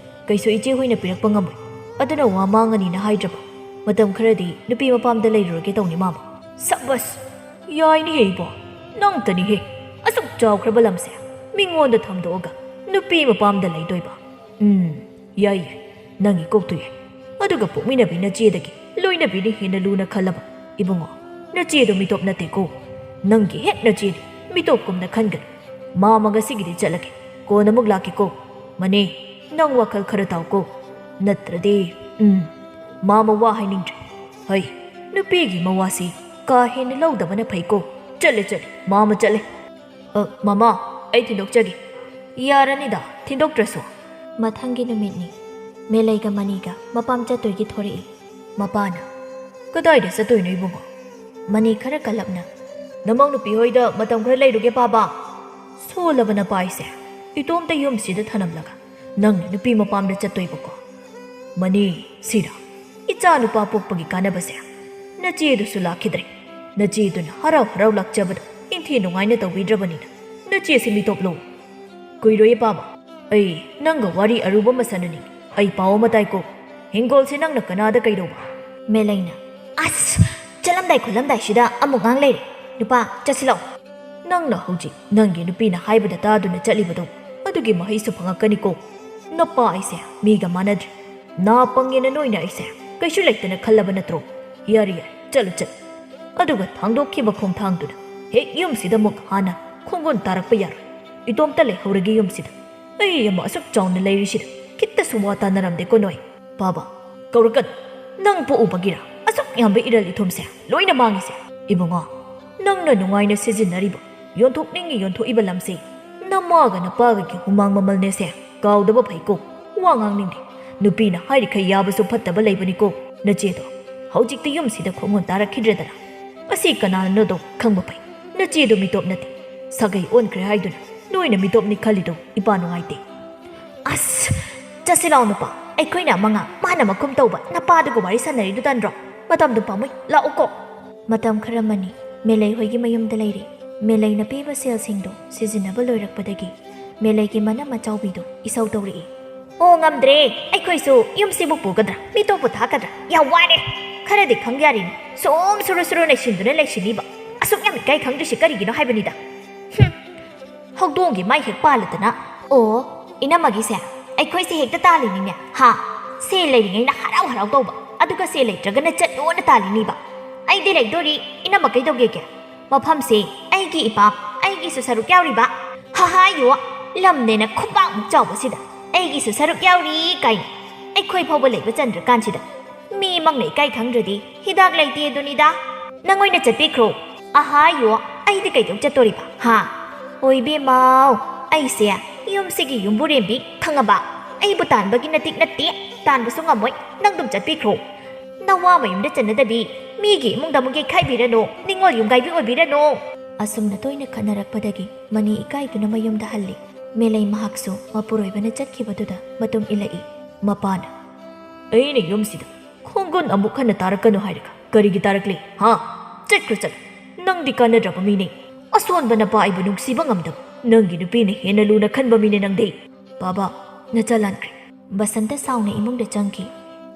ꯀꯩꯁꯨ ꯏꯆꯦ ꯍꯣꯏꯅ ꯄꯤꯔꯛꯄ ꯉꯝꯃꯣꯏ ꯑꯗꯨꯅ ꯋꯥ ꯃꯥꯡꯉꯅꯤꯅ ꯍꯥꯏꯗ꯭ꯔꯕ ꯃꯇꯝ ꯈꯔꯗꯤ ꯅꯨꯄꯤ ꯃꯄꯥꯝꯗ ꯂꯩꯔꯨꯔꯒꯦ ꯇꯧꯅꯤ ꯃꯥꯃ ꯁꯕꯁ ꯌꯥꯏꯅꯦꯍꯦ ꯏꯕꯣ ꯅꯪꯇꯅꯤꯍꯦ ꯑꯁꯨꯛ ꯆꯥꯎꯈ꯭ꯔꯕ ꯂꯝꯁꯦ ꯃꯤꯉꯣꯟꯗ ꯊꯝꯗꯣꯛꯑꯒ ꯅꯨꯄꯤ ꯃꯄꯥꯝꯗ ꯂꯩꯗꯣꯏꯕ ꯌꯥꯏ ꯅꯪꯒꯤ ꯀꯣꯛꯇꯨ ꯌꯥꯏ ꯑꯗꯨꯒ ꯄꯣꯛꯃꯤꯟꯅꯕꯤ ꯅꯆꯦꯗꯒꯤ loina bini hina luna khalaba ibungo na che do mitop na te ko nangi hek na che mitop kum na khangan mama ga sigidi chalake ko na mug laki ko mani nang wakal khara taw ko natrade mama wa haining hai nupi gi mawasi ka hin lawdaba na phai ko chale mama chale mama ai thindok chagi yaranida thindok traso mathanggi numitni melaiga maniga mapam chatoigi thori mapana kadai da satoi nei bungo mani khara kalapna namang nupi hoida matam khara leiruge baba solabana paise itom ta yum sida thanamlaga nang nupi mapam da chatoi bako mani sira icha nupa pokpagi kanabase nache du sulakhidre nache du harau harau lakchabad inthi nungaina tawbidrabanina nache simi toplo kuiroye baba ai nanga wari aruba masanani ai pawo matai ko hingol se nang na kanada kairoba melaina as chalamdai khulamdai shida amuk ngang leire nupa chasilaw nang na hoji nangi nupi na haibada taduna chalibado adugi mahaisu phangakani ko napa aise miga manad na pangena noina aise kaishu leitana khallaba natro yari chal aduga thangdokhiba khongthangduna he yum sida muk hana khongon tarakpa yar itom tale horagi yum sida ai ama asuk chauna leiri sida kitta sumwa tanaramde ko noi baba kaurakat nang po ubagira asuk yambe iral ithomse loina mangise ibunga nang na nungaina sizinariba yonthokningi yonthoiba lamse namaga na paga ki humang mamal ne se kaudaba phaiko wangang ningdi nupina hairi khai yabasu phattaba leibani ko nachedo hojik te yum sida khongon tarakhidredara asi kanano do khangba pai nachedo mitop nati sagai on kre haiduna noina mitop ni khalido ipanu ngaite as chasilaw nupa ꯑꯩꯈꯣꯏꯅ ꯃꯉꯥ ꯃꯥꯅ ꯃꯈꯨꯝ ꯇꯧꯕ ꯅꯄꯥꯗꯨꯒ ꯋꯥꯔꯤ ꯁꯥꯟꯅꯔꯤꯗꯨ ꯇꯟꯗ꯭ꯔꯣ ꯃꯇꯝꯗꯨ ꯄꯥꯝꯃꯨꯏ ꯂꯥꯛꯎꯀꯣ ꯃꯇꯝ ꯈꯔꯃꯅꯤ ꯃꯦꯂꯩ ꯍꯣꯏꯒꯤ ꯃꯌꯨꯝꯗ ꯂꯩꯔꯤ ꯃꯦꯂꯩꯅ ꯄꯤꯕ ꯁꯦꯜꯁꯤꯡꯗꯨ ꯁꯤꯖꯤꯟꯅꯕ ꯂꯣꯏꯔꯛꯄꯗꯒꯤ ꯃꯦꯂꯩꯒꯤ ꯃꯅꯝ ꯑꯆꯧꯕꯤꯗꯨ ꯏꯁꯧ ꯇꯧꯔꯛꯏ ꯑꯣ ꯉꯝꯗ꯭ꯔꯦ ꯑꯩꯈꯣꯏꯁꯨ ꯌꯨꯝꯁꯤꯕꯨ ꯄꯨꯒꯗ꯭ꯔꯥ ꯃꯤꯇꯣꯞꯄꯨ ꯊꯥꯛꯀꯗ꯭ꯔꯥ ꯌꯥꯝ ꯋꯥꯔꯦ ꯈꯔꯗꯤ ꯈꯪ ꯌꯥꯔꯤꯅꯤ ꯁꯣꯝ ꯁꯨꯔꯨ ꯁꯨꯔꯨ ꯅꯩꯁꯤꯟꯗꯨꯅ ꯂꯩꯁꯤꯜꯂꯤꯕ ꯑꯁꯨꯛ ꯌꯥꯝ ꯏꯀꯥꯏ ꯈꯪꯗ꯭ꯔꯤꯁꯤ ꯀꯔꯤꯒꯤꯅꯣ ꯍꯥꯏꯕꯅꯤꯗ ꯍꯧꯗꯣꯡꯒꯤ ꯃꯥꯏ ꯍꯦꯛ ꯄꯥꯜꯂꯗꯅ ꯑꯣ ꯏꯅꯝꯃꯒꯤꯁꯦ ꯑꯩꯈꯣꯏꯁꯦ ꯍꯦꯛꯇ ꯇꯥꯜꯂꯤꯅꯤꯅꯦ ꯍꯥ ꯁꯦꯜ ꯂꯩꯔꯤꯉꯩꯅ ꯍꯔꯥꯎ ꯍꯔꯥꯎ ꯇꯧꯕ ꯑꯗꯨꯒ ꯁꯦꯜ ꯂꯩꯇ꯭ꯔꯒꯅ ꯆꯠꯂꯣꯅ ꯇꯥꯜꯂꯤꯅꯤꯕ ꯑꯩꯗꯤ ꯂꯩꯗꯣꯔꯤ ꯏꯅꯝꯃ ꯀꯩꯗꯧꯒꯦꯒꯦ ꯃꯐꯝꯁꯦ ꯑꯩꯒꯤ ꯏꯄꯥꯝ ꯑꯩꯒꯤꯁꯨ ꯁꯔꯨꯛ ꯌꯥꯎꯔꯤꯕ ꯍꯥꯍꯥꯌꯣ ꯂꯝꯅꯦꯅ ꯈꯨꯄꯥꯛꯃꯨꯛ ꯆꯥꯎꯕꯁꯤꯗ ꯑꯩꯒꯤꯁꯨ ꯁꯔꯨꯛ ꯌꯥꯎꯔꯤ ꯀꯥꯏꯅ ꯑꯩꯈꯣꯏ ꯐꯥꯎꯕ ꯂꯩꯕ ꯆꯟꯗ꯭ꯔꯀꯥꯟꯁꯤꯗ ꯃꯤ ꯃꯪꯅ ꯏꯀꯥꯏ ꯈꯪꯗ꯭ꯔꯗꯤ ꯍꯤꯗꯥꯛ ꯂꯩꯇꯦ ꯑꯗꯨꯅꯤꯗ ꯅꯪ ꯑꯣꯏꯅ ꯆꯠꯄꯤꯈ꯭ꯔꯣ ꯑꯍꯥꯌꯣ ꯑꯩꯗꯤ ꯀꯩꯗꯧ ꯆꯠꯇꯣꯔꯤꯕ ꯍꯥ ꯑꯣꯏꯕꯦꯝꯃꯥꯎ ꯑꯩꯁꯦ ꯌꯨꯝꯁꯤꯒꯤ ꯌꯨꯝꯕꯨꯔꯦꯝꯕꯤ ꯈꯪꯉꯕ ꯑꯩꯕꯨ ꯇꯥꯟꯕꯒꯤ ꯅꯇꯤꯛ ꯅꯠꯇꯦ ꯇꯥꯟꯕꯁꯨ ꯉꯝꯃꯣꯏ ꯅꯪ ꯑꯗꯨꯝ ꯆꯠꯄꯤꯈ꯭ꯔꯣ ꯅꯋꯥ ꯃꯌꯨꯝꯗ ꯆꯟꯅꯗꯕꯤ ꯃꯤꯒꯤ ꯏꯃꯨꯡꯗ ꯑꯃꯨꯛ ꯌꯩꯈꯥꯏꯕꯤꯔꯅꯣ ꯅꯤꯡꯉꯣꯜ ꯌꯨꯝꯒꯥꯏꯕꯤ ꯑꯣꯏꯕꯤꯔꯅꯣ ꯑꯁꯨꯝꯅ ꯇꯣꯏꯅ ꯈꯠꯅꯔꯛꯄꯗꯒꯤ ꯃꯅꯤ ꯏꯀꯥꯏꯗꯨꯅ ꯃꯌꯨꯝꯗ ꯍꯜꯂꯤ ꯃꯦꯂꯩ ꯃꯍꯥꯛꯁꯨ ꯃꯄꯨꯔꯣꯏꯕꯅ ꯆꯠꯈꯤꯕꯗꯨꯗ ꯃꯇꯨꯡ ꯏꯜꯂꯛꯏ ꯃꯄꯥꯅ ꯑꯩꯅ ꯌꯨꯝꯁꯤꯗ ꯈꯣꯡꯒꯨꯟ ꯑꯃꯨꯛ ꯍꯟꯅ ꯇꯥꯔꯛꯀꯅꯨ ꯍꯥꯏꯔꯒ ꯀꯔꯤꯒꯤ ꯇꯥꯔꯛꯂꯤ ꯍꯥ ꯆꯠꯈ꯭ꯔꯣ ꯅꯪꯗꯤ ꯀꯥꯟꯅꯗ꯭ꯔꯕ ꯃꯤꯅꯦ ꯑꯁꯣꯟꯕ ꯅꯄꯥ ꯑꯩꯕꯨ ꯅꯨꯡꯁꯤꯕ ꯉꯝꯗꯕ ꯅꯪꯒꯤ ꯅꯨꯄꯤꯅ ꯍꯦꯟꯅ ꯂꯨꯅ ꯈꯟꯕ ꯃꯤꯅꯦ ꯅꯪꯗꯤ ꯕꯥꯕꯥ ꯅꯆꯥ ꯂꯥꯟꯈ꯭ꯔꯦ ꯕꯁꯟꯇ ꯁꯥꯎꯅ ꯏꯃꯨꯡꯗ ꯆꯪꯈꯤ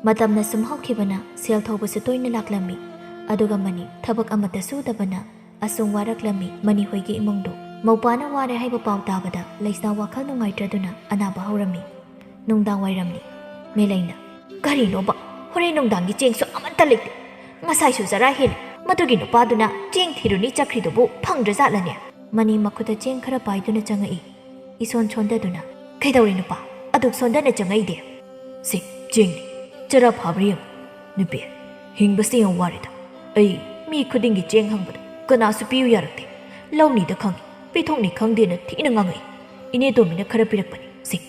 ꯃꯇꯝꯅ ꯁꯨꯝ ꯍꯧꯈꯤꯕꯅ ꯁꯦꯜ ꯊꯧꯕꯁꯨ ꯇꯣꯏꯅ ꯂꯥꯛꯂꯝꯃꯤ ꯑꯗꯨꯒ ꯃꯅꯤ ꯊꯕꯛ ꯑꯃꯠꯇ ꯁꯨꯗꯕꯅ ꯑꯁꯨꯝ ꯋꯥꯔꯛꯂꯝꯃꯤ ꯃꯅꯤ ꯍꯣꯏꯒꯤ ꯏꯃꯨꯡꯗꯨ ꯃꯧꯄꯥꯅ ꯋꯥꯔꯦ ꯍꯥꯏꯕ ꯄꯥꯎ ꯇꯥꯕꯗ ꯂꯩꯁꯅꯥ ꯋꯥꯈꯜ ꯅꯨꯡꯉꯥꯏꯇ꯭ꯔꯗꯨꯅ ꯑꯅꯥꯕ ꯍꯧꯔꯝꯃꯤ ꯅꯨꯡꯗꯥꯡ ꯋꯥꯏꯔꯝꯅꯤ ꯃꯦꯂꯩꯅ ꯀꯔꯤꯅꯣꯕ ꯍꯣꯔꯦꯟ ꯅꯨꯡꯗꯥꯡꯒꯤ ꯆꯦꯡꯁꯨ ꯑꯃꯠꯇ ꯂꯩꯇꯦ ꯉꯁꯥꯏꯁꯨ ꯆꯔꯥ ꯍꯦꯜꯂꯤ ꯃꯗꯨꯒꯤ ꯅꯨꯄꯥꯗꯨꯅ ꯆꯦꯡ ꯊꯤꯔꯨꯅꯤ ꯆꯠꯈ꯭ꯔꯤꯗꯨꯕꯨ ꯐꯪꯗ꯭ꯔꯖꯥꯠꯂꯅꯦ ꯃꯅꯤ ꯃꯈꯨꯠꯇ ꯆꯦꯡ ꯈꯔ ꯄꯥꯏꯗꯨꯅ ꯆꯪꯉꯛꯏ ꯏꯁꯣꯟ ꯁꯣꯟꯗꯗꯨꯅ ꯀꯩꯗꯧꯔꯤ ꯅꯨꯄꯥ ꯑꯗꯨꯛ ꯁꯣꯟꯗꯅ ꯆꯪꯉꯛꯏꯗꯦ ꯁꯤ ꯆꯦꯡꯅꯤ ꯆꯔꯥ ꯐꯥꯕ꯭ꯔ ꯌꯦꯡꯉꯨ ꯅꯨꯄꯤ ꯍꯤꯡꯕꯁꯦ ꯌꯥꯝ ꯋꯥꯔꯦꯗ ꯑꯩ ꯃꯤ ꯈꯨꯗꯤꯡꯒꯤ ꯆꯦꯡ ꯍꯪꯕꯗ ꯀꯅꯥꯁꯨ ꯄꯤꯌꯨ ꯌꯥꯔꯛꯇꯦ ꯂꯧꯅꯤꯗ ꯈꯪꯉꯤ ꯄꯤꯊꯣꯛꯅꯤ ꯈꯪꯗꯦꯅ ꯊꯤꯅ ꯉꯥꯡꯉꯛꯏ ꯏꯅꯦ ꯇꯣꯝꯕꯤꯅ ꯈꯔ ꯄꯤꯔꯛꯄꯅꯤ ꯁꯤ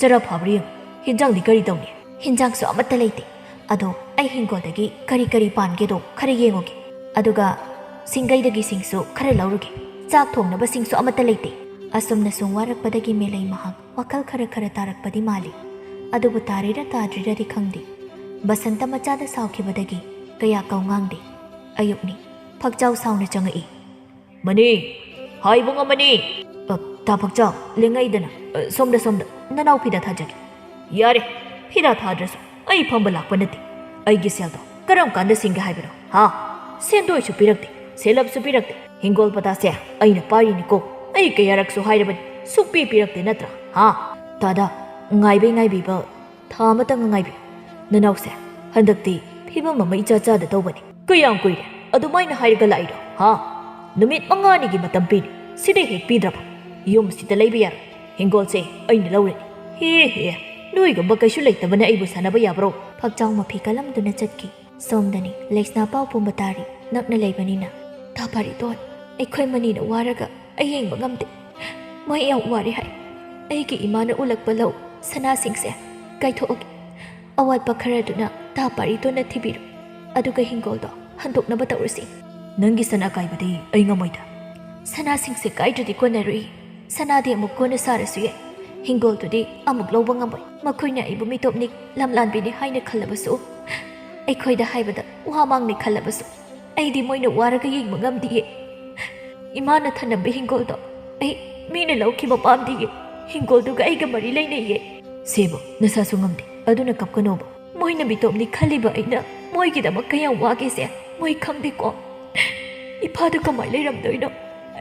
ꯆꯔꯥ ꯐꯥꯕ꯭ꯔ ꯌꯦꯡꯉꯨ ꯍꯤꯟꯖꯥꯡꯗꯤ ꯀꯔꯤ ꯇꯧꯅꯤ ꯍꯤꯟꯖꯥꯡꯁꯨ ꯑꯃꯠꯇ ꯂꯩꯇꯦ ꯑꯗꯣ ꯑꯩ ꯍꯤꯡꯒꯣꯜꯗꯒꯤ ꯀꯔꯤ ꯀꯔꯤ ꯄꯥꯟꯒꯦꯗꯣ ꯈꯔ ꯌꯦꯡꯉꯨꯒꯦ ꯑꯗꯨꯒ ꯁꯤꯡꯒꯩꯗꯒꯤ ꯁꯤꯡꯁꯨ ꯈꯔ ꯂꯧꯔꯨꯒꯦ ꯆꯥꯛ ꯊꯣꯡꯅꯕ ꯁꯤꯡꯁꯨ ꯑꯃꯠꯇ ꯂꯩꯇꯦ ꯑꯁꯨꯝꯅ ꯁꯨꯝ ꯋꯥꯔꯛꯄꯗꯒꯤ ꯃꯦꯂꯩ ꯃꯍꯥꯛ ꯋꯥꯈꯜ ꯈꯔ ꯈꯔ ꯇꯥꯔꯛꯄꯗꯤ ꯃꯥꯜꯂꯤ ꯑꯗꯨꯕꯨ ꯇꯥꯔꯤꯔ ꯇꯥꯗ꯭ꯔꯤꯔꯗꯤ ꯈꯪꯗꯦ ꯕꯁꯟꯇ ꯃꯆꯥꯗ ꯁꯥꯎꯈꯤꯕꯗꯒꯤ ꯀꯌꯥ ꯀꯧ ꯉꯥꯡꯗꯦ ꯑꯌꯨꯛꯅꯤ ꯐꯛꯆꯥꯎ ꯁꯥꯎꯅ ꯆꯪꯉꯛꯏ ꯃꯅꯤ ꯍꯥꯏꯕꯨꯡ ꯑꯃꯅꯤ ꯇꯥ ꯐꯛꯆꯥꯎ ꯂꯦꯡꯉꯩꯗꯅ ꯁꯣꯝꯗ ꯅꯅꯥꯎ ꯐꯤꯗꯥ ꯊꯥꯖꯒꯦ ꯌꯥꯔꯦ ꯐꯤꯗꯥ ꯊꯥꯗ꯭ꯔꯁꯨ ꯑꯩ ꯐꯝꯕ ꯂꯥꯛꯄ ꯅꯠꯇꯦ ꯑꯩꯒꯤ ꯁꯦꯜꯗꯣ ꯀꯔꯝ ꯀꯥꯟꯗ ꯁꯤꯡꯒꯦ ꯍꯥꯏꯕꯅꯣ ꯍꯥ ꯁꯦꯟꯗꯣꯏꯁꯨ ꯄꯤꯔꯛꯇꯦ ꯁꯦꯜꯂꯞꯁꯨ ꯄꯤꯔꯛꯇꯦ ꯍꯤꯡꯒꯣꯜ ꯄꯇꯥꯁꯦ ꯑꯩꯅ ꯄꯥꯏꯔꯤꯅꯤꯀꯣ ꯑꯩ ꯀꯌꯥꯔꯛꯁꯨ ꯍꯥꯏꯔꯕꯅꯤ ꯁꯨꯛꯄꯤ ꯄꯤꯔꯛꯇꯦ ꯅꯠꯇ꯭ꯔꯥ ꯍꯥ ꯇꯥꯗ ꯉꯥꯏꯕꯤꯕ ꯊꯥ ꯑꯃꯇꯪ ꯉꯥꯏꯕꯤꯌꯨ ꯅꯅꯥꯎꯁꯦ ꯍꯟꯗꯛꯇꯤ ꯐꯤꯕꯝ ꯑꯃ ꯏꯆꯥ ꯆꯥꯗ ꯇꯧꯕꯅꯤ ꯀꯌꯥꯝ ꯀꯨꯏꯔꯦ ꯑꯗꯨꯃꯥꯏꯅ ꯍꯥꯏꯔꯒ ꯂꯥꯛꯏꯗꯣ ꯍꯥ ꯅꯨꯃꯤꯠ 5ꯅꯤꯒꯤ ꯃꯇꯝ ꯄꯤꯔꯤ ꯁꯤꯗ ꯍꯦꯛ ꯄꯤꯗ꯭ꯔꯕ ꯌꯨꯝꯁꯤꯗ ꯂꯩꯕ ꯌꯥꯔꯣꯏ ꯍꯤꯡꯒꯣꯜꯁꯦ ꯑꯩꯅ ꯂꯧꯔꯅꯤ ꯍꯦ ꯅꯣꯏꯒꯨꯝꯕ ꯀꯩꯁꯨ ꯂꯩꯇꯕꯅ ꯑꯩꯕꯨ ꯁꯥꯟꯅꯕ ꯌꯥꯕ꯭ꯔꯣ ꯐꯛꯆꯥꯎ ꯃꯐꯤ ꯀꯂꯝꯗꯨꯅ ꯆꯠꯈꯤ ꯁꯣꯝꯗꯅꯤ ꯂꯩꯁꯅꯥ ꯄꯥꯎ ꯄꯨꯝꯕ ꯇꯥꯔꯤ ꯅꯛꯅ ꯂꯩꯕꯅꯤꯅ ꯇꯥꯄꯥꯔꯤꯇꯣꯟ ꯑꯩꯈꯣꯏ ꯃꯅꯤꯅ ꯋꯥꯔꯒ ꯑꯩ ꯌꯦꯡꯕ ꯉꯝꯗꯦ ꯃꯣꯏ ꯌꯥꯝ ꯋꯥꯔꯦ ꯍꯥꯏ ꯑꯩꯒꯤ ꯏꯃꯥꯅ ꯎꯠꯂꯛꯄ ꯂꯧ ꯁꯅꯥꯁꯤꯡꯁꯦ ꯀꯥꯏꯊꯣꯛꯑꯒꯦ ꯑꯋꯥꯠꯄ ꯈꯔꯗꯨꯅ ꯇꯥꯄꯥꯔꯤꯇꯣꯟꯅ ꯊꯤꯕꯤꯔꯨ ꯑꯗꯨꯒ ꯍꯤꯡꯒꯣꯜꯗꯣ ꯍꯟꯗꯣꯛꯅꯕ ꯇꯧꯔꯁꯤ ꯅꯪꯒꯤ ꯁꯅꯥ ꯀꯥꯏꯕꯗꯤ ꯑꯩ ꯉꯝꯃꯣꯏꯗ ꯁꯅꯥꯁꯤꯡꯁꯦ ꯀꯥꯏꯗ꯭ꯔꯗꯤ ꯀꯣꯟꯅꯔꯨꯏ ꯁꯅꯥꯗꯤ ꯑꯃꯨꯛ ꯀꯣꯟꯅ ꯁꯥꯔꯁꯨ ꯌꯥꯏ ꯍꯤꯡꯒꯣꯜꯗꯨꯗꯤ ꯑꯃꯨꯛ ꯂꯧꯕ ꯉꯝꯃꯣꯏ ꯃꯈꯣꯏꯅ ꯑꯩꯕꯨ ꯃꯤꯇꯣꯞꯅꯤ ꯂꯝꯂꯥꯟꯕꯤꯅꯤ ꯍꯥꯏꯅ ꯈꯜꯂꯕꯁꯨ ꯑꯩꯈꯣꯏꯗ ꯍꯥꯏꯕꯗ ꯋꯥ ꯃꯥꯡꯅꯤ ꯈꯜꯂꯕꯁꯨ ꯑꯩꯗꯤ ꯃꯣꯏꯅ ꯋꯥꯔꯒ ꯌꯦꯡꯕ ꯉꯝꯗꯤꯌꯦ ꯏꯃꯥꯅ ꯊꯅꯝꯕ ꯍꯤꯡꯒꯣꯜꯗꯣ ꯑꯩ ꯃꯤꯅ ꯂꯧꯈꯤꯕ ꯄꯥꯝꯗꯤꯌꯦ ꯍꯤꯡꯒꯣꯜꯗꯨꯒ ꯑꯩꯒ ꯃꯔꯤ ꯂꯩꯅꯩꯌꯦ ꯁꯦꯕ ꯅꯁꯥꯁꯨ ꯉꯝꯗꯦ ꯑꯗꯨꯅ ꯀꯞꯀꯅꯣꯕ ꯃꯣꯏꯅ ꯃꯤꯇꯣꯞꯅꯤ ꯈꯜꯂꯤꯕ ꯑꯩꯅ ꯃꯣꯏꯒꯤꯗꯃꯛ ꯀꯌꯥꯝ ꯋꯥꯒꯦꯁꯦ ꯃꯣꯏ ꯈꯪꯗꯦꯀꯣ ꯏꯐꯥꯗꯨ ꯀꯃꯥꯏ ꯂꯩꯔꯝꯗꯣꯏꯅꯣ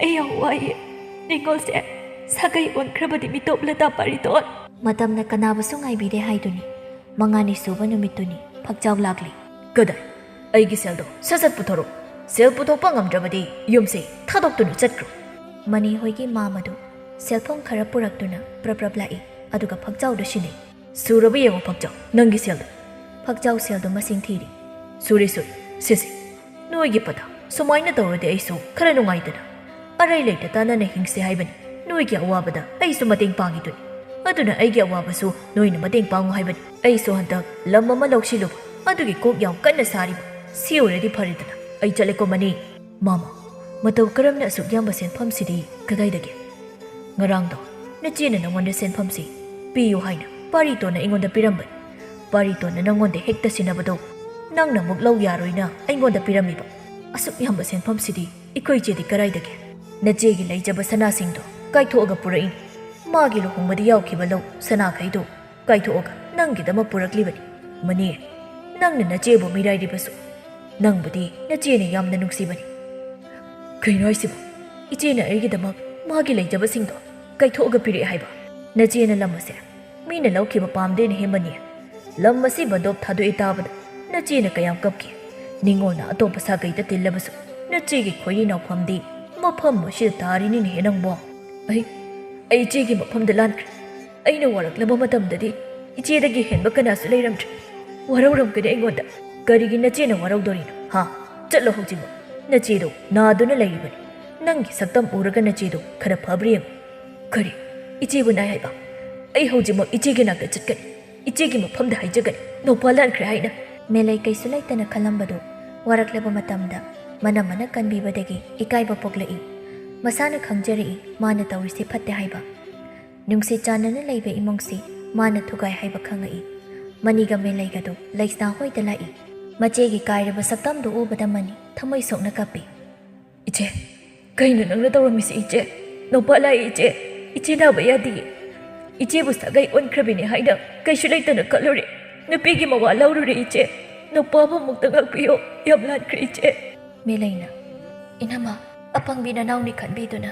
ꯑꯩ ꯌꯥꯝ ꯋꯥꯏꯌꯦ ꯅꯤꯡꯒꯣꯜꯁꯦ ꯁꯥꯒꯩ ꯑꯣꯟꯈ꯭ꯔꯕꯗꯤ ꯃꯤꯇꯣꯞ ꯇꯥꯄꯥꯔꯤꯇꯣꯟ ꯃꯇꯝꯅ ꯀꯅꯥꯕꯨꯁꯨ ꯉꯥꯏꯕꯤꯗꯦ ꯍꯥꯏꯗꯨꯅꯤ 5ꯅꯤ ꯁꯨꯕ ꯅꯨꯃꯤꯠꯇꯨꯅꯤ ꯐꯛꯆꯥꯎ ꯂꯥꯛꯂꯤ ꯀꯗꯥꯏ ꯑꯩꯒꯤ ꯁꯦꯜꯗꯣ ꯁꯠ ꯄꯨꯊꯣꯔꯛꯎ ꯁꯦꯜ ꯄꯨꯊꯣꯛꯄ ꯉꯝꯗ꯭ꯔꯕꯗꯤ ꯌꯨꯝꯁꯦ ꯊꯥꯗꯣꯛꯇꯨꯅ ꯆꯠꯈ꯭ꯔꯣ ꯃꯅꯤ ꯍꯣꯏꯒꯤ ꯃꯥꯃꯗꯨ ꯁꯦꯜꯐꯝ ꯈꯔ ꯄꯨꯔꯛꯇꯨꯅ ꯄ꯭ꯔꯞ ꯂꯥꯛꯏ ꯑꯗꯨꯒ ꯐꯛꯆꯥꯎꯗ ꯁꯤꯟꯅꯩ ꯁꯨꯔꯕ ꯌꯦꯡꯉꯣ ꯐꯛꯆꯥꯎ ꯅꯪꯒꯤ ꯁꯦꯜꯗꯣ ꯐꯛꯆꯥꯎ ꯁꯦꯜꯗꯣ ꯃꯁꯤꯡ ꯊꯤꯔꯤ ꯁꯨꯔꯦ ꯁꯤꯁꯤ ꯅꯣꯏꯒꯤ ꯄꯊꯥ ꯁꯨꯃꯥꯏꯅ ꯇꯧꯔꯗꯤ ꯑꯩꯁꯨ ꯈꯔ ꯅꯨꯡꯉꯥꯏꯗꯅ ꯑꯔꯩ ꯂꯩꯇ ꯇꯥꯅꯅ ꯍꯤꯡꯁꯦ ꯍꯥꯏꯕꯅꯤ ꯅꯣꯏꯒꯤ ꯑꯋꯥꯕꯗ ꯑꯩꯁꯨ ꯃꯇꯦꯡ ꯄꯥꯡꯉꯤꯗꯨꯅꯤ ꯑꯗꯨꯅ ꯑꯩꯒꯤ ꯑꯋꯥꯕꯁꯨ ꯅꯣꯏꯅ ꯃꯇꯦꯡ ꯄꯥꯡꯉꯨ ꯍꯥꯏꯕꯅꯤ ꯑꯩꯁꯨ ꯍꯟꯗꯛ ꯂꯝ ꯑꯃ ꯂꯧꯁꯤꯜꯂꯨꯕ ꯑꯗꯨꯒꯤ ꯀꯣꯛ ꯌꯥꯝ ꯀꯟꯅ ꯁꯥꯔꯤꯕ ꯁꯤ ꯑꯣꯏꯔꯗꯤ ꯐꯔꯦꯗꯅ ꯑꯩ ꯆꯠꯂꯦꯀꯣ ꯃꯅꯤ ꯃꯥꯃꯥ ꯃꯇꯧ ꯀꯔꯝꯅ ꯑꯁꯨꯛ ꯌꯥꯝꯕ ꯁꯦꯟꯐꯝꯁꯤꯗꯤ ꯀꯗꯥꯏꯗꯒꯤ ꯉꯔꯥꯡꯗꯣ ꯅꯆꯦꯅ ꯅꯪꯉꯣꯟꯗ ꯁꯦꯟꯐꯝꯁꯤ ꯄꯤꯌꯨ ꯍꯥꯏꯅ ꯄꯥꯔꯤꯇꯣꯟꯅ ꯑꯩꯉꯣꯟꯗ ꯄꯤꯔꯝꯕꯅꯤ ꯄꯥꯔꯤꯇꯣꯟꯅ ꯅꯪꯉꯣꯟꯗ ꯍꯦꯛꯇ ꯁꯤꯟꯅꯕꯗꯣ ꯅꯪꯅ ꯑꯃꯨꯛ ꯂꯧ ꯌꯥꯔꯣꯏꯅ ꯑꯩꯉꯣꯟꯗ ꯄꯤꯔꯝꯃꯤꯕ ꯑꯁꯨꯛ ꯌꯥꯝꯕ ꯁꯦꯟꯐꯝꯁꯤꯗꯤ ꯏꯈꯣꯏꯆꯦꯗꯤ ꯀꯔꯥꯏꯗꯒꯤ ꯅꯆꯦꯒꯤ ꯂꯩꯖꯕ ꯁꯅꯥꯁꯤꯡꯗꯣ ꯀꯥꯏꯊꯣꯛꯑꯒ ꯄꯨꯔꯛꯏꯅꯤ ꯃꯥꯒꯤ ꯂꯨꯍꯣꯡꯕꯗ ꯌꯥꯎꯈꯤꯕ ꯂꯧ ꯁꯅꯥꯈꯩꯗꯣ ꯀꯥꯏꯊꯣꯛꯑꯒ ꯅꯪꯒꯤꯗꯃꯛ ꯄꯨꯔꯛꯂꯤꯕꯅꯤ ꯃꯅꯤ ꯅꯪꯅ ꯅꯆꯦꯕꯨ ꯃꯤꯔꯥꯏꯔꯤꯕꯁꯨ ꯅꯪꯕꯨꯗꯤ ꯅꯆꯦꯅ ꯌꯥꯝꯅ ꯅꯨꯡꯁꯤꯕꯅꯤ ꯀꯩꯅꯣ ꯍꯥꯏꯁꯤꯕꯣ ꯏꯆꯦꯅ ꯑꯩꯒꯤꯗꯃꯛ ꯃꯥꯒꯤ ꯂꯩꯖꯕꯁꯤꯡꯗꯣ ꯀꯥꯏꯊꯣꯛꯑꯒ ꯄꯤꯔꯛꯑꯦ ꯍꯥꯏꯕ ꯅꯆꯦꯅ ꯂꯝ ꯑꯁꯦ ꯃꯤꯅ ꯂꯧꯈꯤꯕ ꯄꯥꯝꯗꯦꯅ ꯍꯦꯝꯕꯅꯤ ꯂꯝ ꯑꯁꯤ ꯕꯟꯗꯣꯞ ꯊꯥꯗꯣꯛꯏ ꯇꯥꯕꯗ ꯅꯆꯦꯅ ꯀꯌꯥꯝ ꯀꯞꯈꯤ ꯅꯤꯡꯉꯣꯜꯅ ꯑꯇꯣꯞꯄ ꯁꯥꯒꯩꯗ ꯇꯤꯜꯂꯕꯁꯨ ꯅꯆꯦꯒꯤ ꯈꯣꯏꯔꯤ ꯅꯥꯎꯐꯝꯗꯤ ꯃꯐꯝ ꯑꯁꯤꯗ ꯇꯥꯔꯤꯅꯤꯅꯦꯍꯦ ꯅꯪꯕꯣ ꯑꯩ ꯏꯆꯦꯒꯤ ꯃꯐꯝꯗ ꯂꯥꯟꯈ꯭ꯔꯦ ꯑꯩꯅ ꯋꯥꯔꯛꯂꯕ ꯃꯇꯝꯗꯗꯤ ꯏꯆꯦꯗꯒꯤ ꯍꯦꯟꯕ ꯀꯅꯥꯁꯨ ꯂꯩꯔꯝꯗ꯭ꯔꯦ ꯋꯥꯔꯧꯔꯝꯒꯅꯤ ꯑꯩꯉꯣꯟꯗ ꯀꯔꯤꯒꯤ ꯅꯆꯦꯅ ꯋꯥꯔꯧꯗꯣꯔꯤꯅꯣ ꯍꯥ ꯆꯠꯂꯣ ꯍꯧꯖꯤꯛꯃꯛ ꯅꯆꯦꯗꯣ ꯅꯥꯗꯨꯅ ꯂꯩꯔꯤꯕꯅꯤ ꯅꯪꯒꯤ ꯁꯛꯇꯝ ꯎꯔꯒ ꯅꯆꯦꯗꯣ ꯈꯔ ꯐꯕ꯭ꯔ ꯌꯦꯡꯉꯨ ꯀꯔꯤ ꯏꯆꯦꯕꯨ ꯅꯥꯏ ꯍꯥꯏꯕ ꯑꯩ ꯍꯧꯖꯤꯛꯃꯛ ꯏꯆꯦꯒꯤ ꯅꯥꯛꯇ ꯆꯠꯀꯅꯤ ꯏꯆꯦꯒꯤ ꯃꯐꯝꯗ ꯍꯥꯏꯖꯒꯅꯤ ꯅꯧꯄꯥ ꯂꯥꯟꯈ꯭ꯔꯦ ꯍꯥꯏꯅ ꯃꯦꯂꯩ ꯀꯩꯁꯨ ꯂꯩꯇꯅ ꯈꯜꯂꯝꯕꯗꯨ ꯋꯥꯔꯛꯂꯕ ꯃꯇꯝꯗ ꯃꯅꯝꯃꯅ ꯀꯟꯕꯤꯕꯗꯒꯤ ꯏꯀꯥꯏꯕ ꯄꯣꯛꯂꯛꯏ ꯃꯁꯥꯅ ꯈꯪꯖꯔꯛꯏ ꯃꯥꯅ ꯇꯧꯔꯤꯁꯤ ꯐꯠꯇꯦ ꯍꯥꯏꯕ ꯅꯨꯡꯁꯤ ꯆꯥꯟꯅꯅ ꯂꯩꯕ ꯏꯃꯨꯡꯁꯤ ꯃꯥꯅ ꯊꯨꯒꯥꯏ ꯍꯥꯏꯕ ꯈꯪꯉꯛꯏ ꯃꯅꯤꯒ ꯃꯦꯂꯩꯒꯗꯨ ꯂꯩꯁꯅꯥ ꯍꯣꯏꯗ ꯂꯥꯛꯏ ꯃꯆꯦꯒꯤ ꯀꯥꯏꯔꯕ ꯁꯛꯇꯝꯗꯨ ꯎꯕꯗ ꯃꯅꯤ ꯊꯃꯣꯏ ꯁꯣꯛꯅ ꯀꯞꯄꯤ ꯏꯆꯦ ꯀꯩꯅꯣ ꯅꯪꯅ ꯇꯧꯔꯝꯃꯤꯁꯤ ꯏꯆꯦ ꯅꯧꯄꯥ ꯂꯥꯛꯏ ꯏꯆꯦ ꯅꯥꯕ ꯌꯥꯗꯦ ꯏꯆꯦꯕꯨ ꯁꯥꯒꯩ ꯑꯣꯟꯈ꯭ꯔꯕꯤꯅꯤ ꯍꯥꯏꯅ ꯀꯩꯁꯨ ꯂꯩꯇꯅ ꯈꯜꯂꯨꯔꯦ ꯅꯨꯄꯤꯒꯤ ꯃꯋꯥ ꯂꯧꯔꯨꯔꯦ ꯏꯆꯦ ꯅꯧꯄꯥꯕꯨ ꯑꯃꯨꯛꯇ ꯉꯥꯛꯄꯤꯌꯣ ꯌꯥꯝ ꯂꯥꯟꯈ꯭ꯔꯦ ꯏꯆꯦ ꯃꯦꯂꯩꯅ ꯏꯅꯝꯃ ꯑꯄꯪꯕꯤ ꯅꯅꯥꯎꯅꯤ ꯈꯟꯕꯤꯗꯨꯅ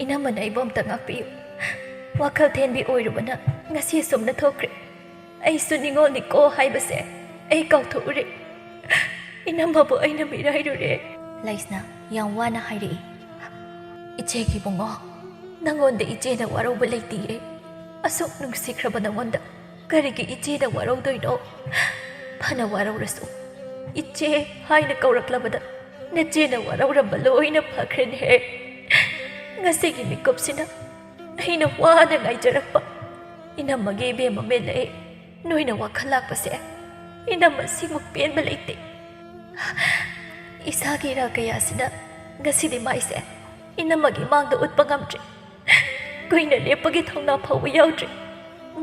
ꯏꯅꯝꯃꯅ ꯑꯩꯕꯨ ꯑꯝꯇ ꯉꯥꯛꯄꯤꯌꯨ ꯋꯥꯈꯜ ꯊꯦꯟꯕꯤ ꯑꯣꯏꯔꯨꯕꯅ ꯉꯁꯤ ꯑꯁꯨꯝꯅ ꯊꯣꯛꯈ꯭ꯔꯦ ꯑꯩꯁꯨ ꯅꯤꯡꯉꯣꯜꯅꯤꯀꯣ ꯍꯥꯏꯕꯁꯦ ꯑꯩ ꯀꯥꯎꯊꯣꯛꯎꯔꯦ ꯏꯅꯝꯃꯕꯨ ꯑꯩꯅ ꯃꯤꯔꯥꯏꯔꯨꯔꯦ ꯂꯩꯁꯅꯥ ꯌꯥꯝ ꯋꯥꯅ ꯍꯥꯏꯔꯛꯏ ꯏꯆꯦꯒꯤ ꯕꯨꯡꯉꯣ ꯅꯪꯉꯣꯟꯗ ꯏꯆꯦꯅ ꯋꯥꯔꯧꯕ ꯂꯩꯇꯤꯌꯦ ꯑꯁꯨꯛ ꯅꯨꯡꯁꯤꯈ꯭ꯔꯕ ꯅꯪꯉꯣꯟꯗ ꯀꯔꯤꯒꯤ ꯏꯆꯦꯅ ꯋꯥꯔꯧꯗꯣꯏꯅꯣ ꯐꯅ ꯋꯥꯔꯧꯔꯁꯨ ꯏꯆꯦ ꯍꯥꯏꯅ ꯀꯧꯔꯛꯂꯕꯗ ꯅꯆꯦꯅ ꯋꯥꯔꯧꯔꯝꯕ ꯂꯣꯏꯅ ꯐꯈ꯭ꯔꯦꯅꯦꯍꯦ ꯉꯁꯤꯒꯤ ꯃꯤꯀꯨꯞꯁꯤꯅ ꯑꯩꯅ ꯋꯥꯅ ꯉꯥꯏꯖꯔꯛꯄ ꯏꯅꯝꯃꯒꯤ ꯏꯕꯦꯝꯃ ꯃꯦꯂꯩ ꯅꯣꯏꯅ ꯋꯥꯈꯜ ꯂꯥꯛꯄꯁꯦ ꯏꯅꯝꯃ ꯁꯤꯃꯨꯛ ꯄꯦꯟꯕ ꯂꯩꯇꯦ ꯏꯁꯥꯒꯤ ꯏꯔꯥ ꯀꯌꯥꯁꯤꯅ ꯉꯁꯤꯗꯤ ꯃꯥꯏꯁꯦ ꯏꯅꯝꯃꯒꯤ ꯃꯥꯡꯗ ꯎꯠꯄ ꯉꯝꯗ꯭ꯔꯦ ꯀꯨꯏꯅ ꯂꯦꯞꯄꯒꯤ ꯊꯧꯅꯥ ꯐꯥꯎꯕ ꯌꯥꯎꯗ꯭ꯔꯦ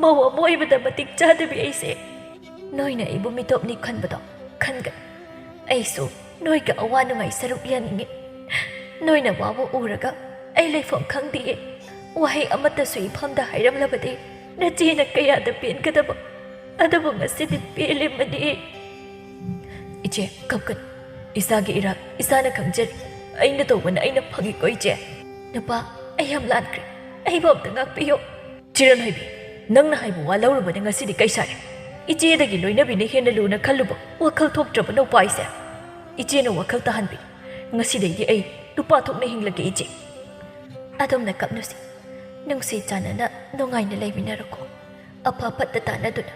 ꯃꯧ ꯑꯃ ꯑꯣꯏꯕꯗ ꯃꯇꯤꯛ ꯆꯥꯗꯕꯤ ꯑꯩꯁꯦ ꯅꯣꯏꯅ ꯑꯩꯕꯨ ꯃꯤꯇꯣꯞꯅꯤ ꯈꯟꯕꯗꯣ ꯈꯟꯒꯅꯤ ꯑꯩꯁꯨ ꯅꯣꯏꯒ ꯑꯋꯥ ꯅꯨꯡꯉꯥꯏ ꯁꯔꯨꯛ ꯌꯥꯅꯤꯡꯉꯤ ꯅꯣꯏꯅ ꯋꯥꯕ ꯎꯔꯒ ꯑꯩ ꯂꯩꯐꯝ ꯈꯪꯗꯤꯌꯦ ꯋꯥꯍꯩ ꯑꯃꯠꯇꯁꯨ ꯏꯐꯝꯗ ꯍꯥꯏꯔꯝꯂꯕꯗꯤ ꯅꯆꯦꯅ ꯀꯌꯥꯗ ꯄꯦꯟꯒꯗꯕ ꯑꯗꯨꯕꯨ ꯉꯁꯤꯗꯤ ꯄꯦꯜꯂꯤꯕꯅꯤ ꯏꯆꯦ ꯀꯞꯀꯅꯨ ꯏꯁꯥꯒꯤ ꯏꯔꯥꯛ ꯏꯁꯥꯅ ꯈꯪꯖꯔꯤ ꯑꯩꯅ ꯇꯧꯕꯅ ꯑꯩꯅ ꯐꯪꯉꯤꯀꯣ ꯏꯆꯦ ꯅꯨꯄꯥ ꯑꯩ ꯌꯥꯝ ꯂꯥꯟꯈ꯭ꯔꯦ ꯑꯩꯕꯨ ꯑꯝꯇ ꯉꯥꯛꯄꯤꯌꯣ ꯆꯤꯔꯟ ꯍꯣꯏꯕꯤ ꯅꯪꯅ ꯍꯥꯏꯕ ꯋꯥ ꯂꯧꯔꯨꯕꯗ ꯉꯁꯤꯗꯤ ꯀꯩ ꯁꯥꯔꯦ ꯏꯆꯦꯗꯒꯤ ꯂꯣꯏꯅꯕꯤꯅ ꯍꯦꯟꯅ ꯂꯨꯅ ꯈꯜꯂꯨꯕ ꯋꯥꯈꯜ ꯊꯣꯛꯇ꯭ꯔꯕ ꯅꯨꯄꯥꯏꯁꯦ ꯏꯆꯦꯅ ꯋꯥꯈꯜ ꯇꯥꯍꯟꯕꯤ ꯉꯁꯤꯗꯩꯗꯤ ꯑꯩ ꯅꯨꯄꯥ ꯊꯣꯛꯅ ꯍꯤꯡꯂꯒꯦ ꯏꯆꯦ ꯑꯗꯣꯝꯅ ꯀꯞꯅꯨꯁꯤ ꯅꯨꯡꯁꯤ ꯆꯥꯟꯅꯅ ꯅꯨꯡꯉꯥꯏꯅ ꯂꯩꯃꯤꯟꯅꯔꯣꯀꯣ ꯑꯐ ꯐꯠꯇ ꯇꯥꯟꯅꯗꯨꯅ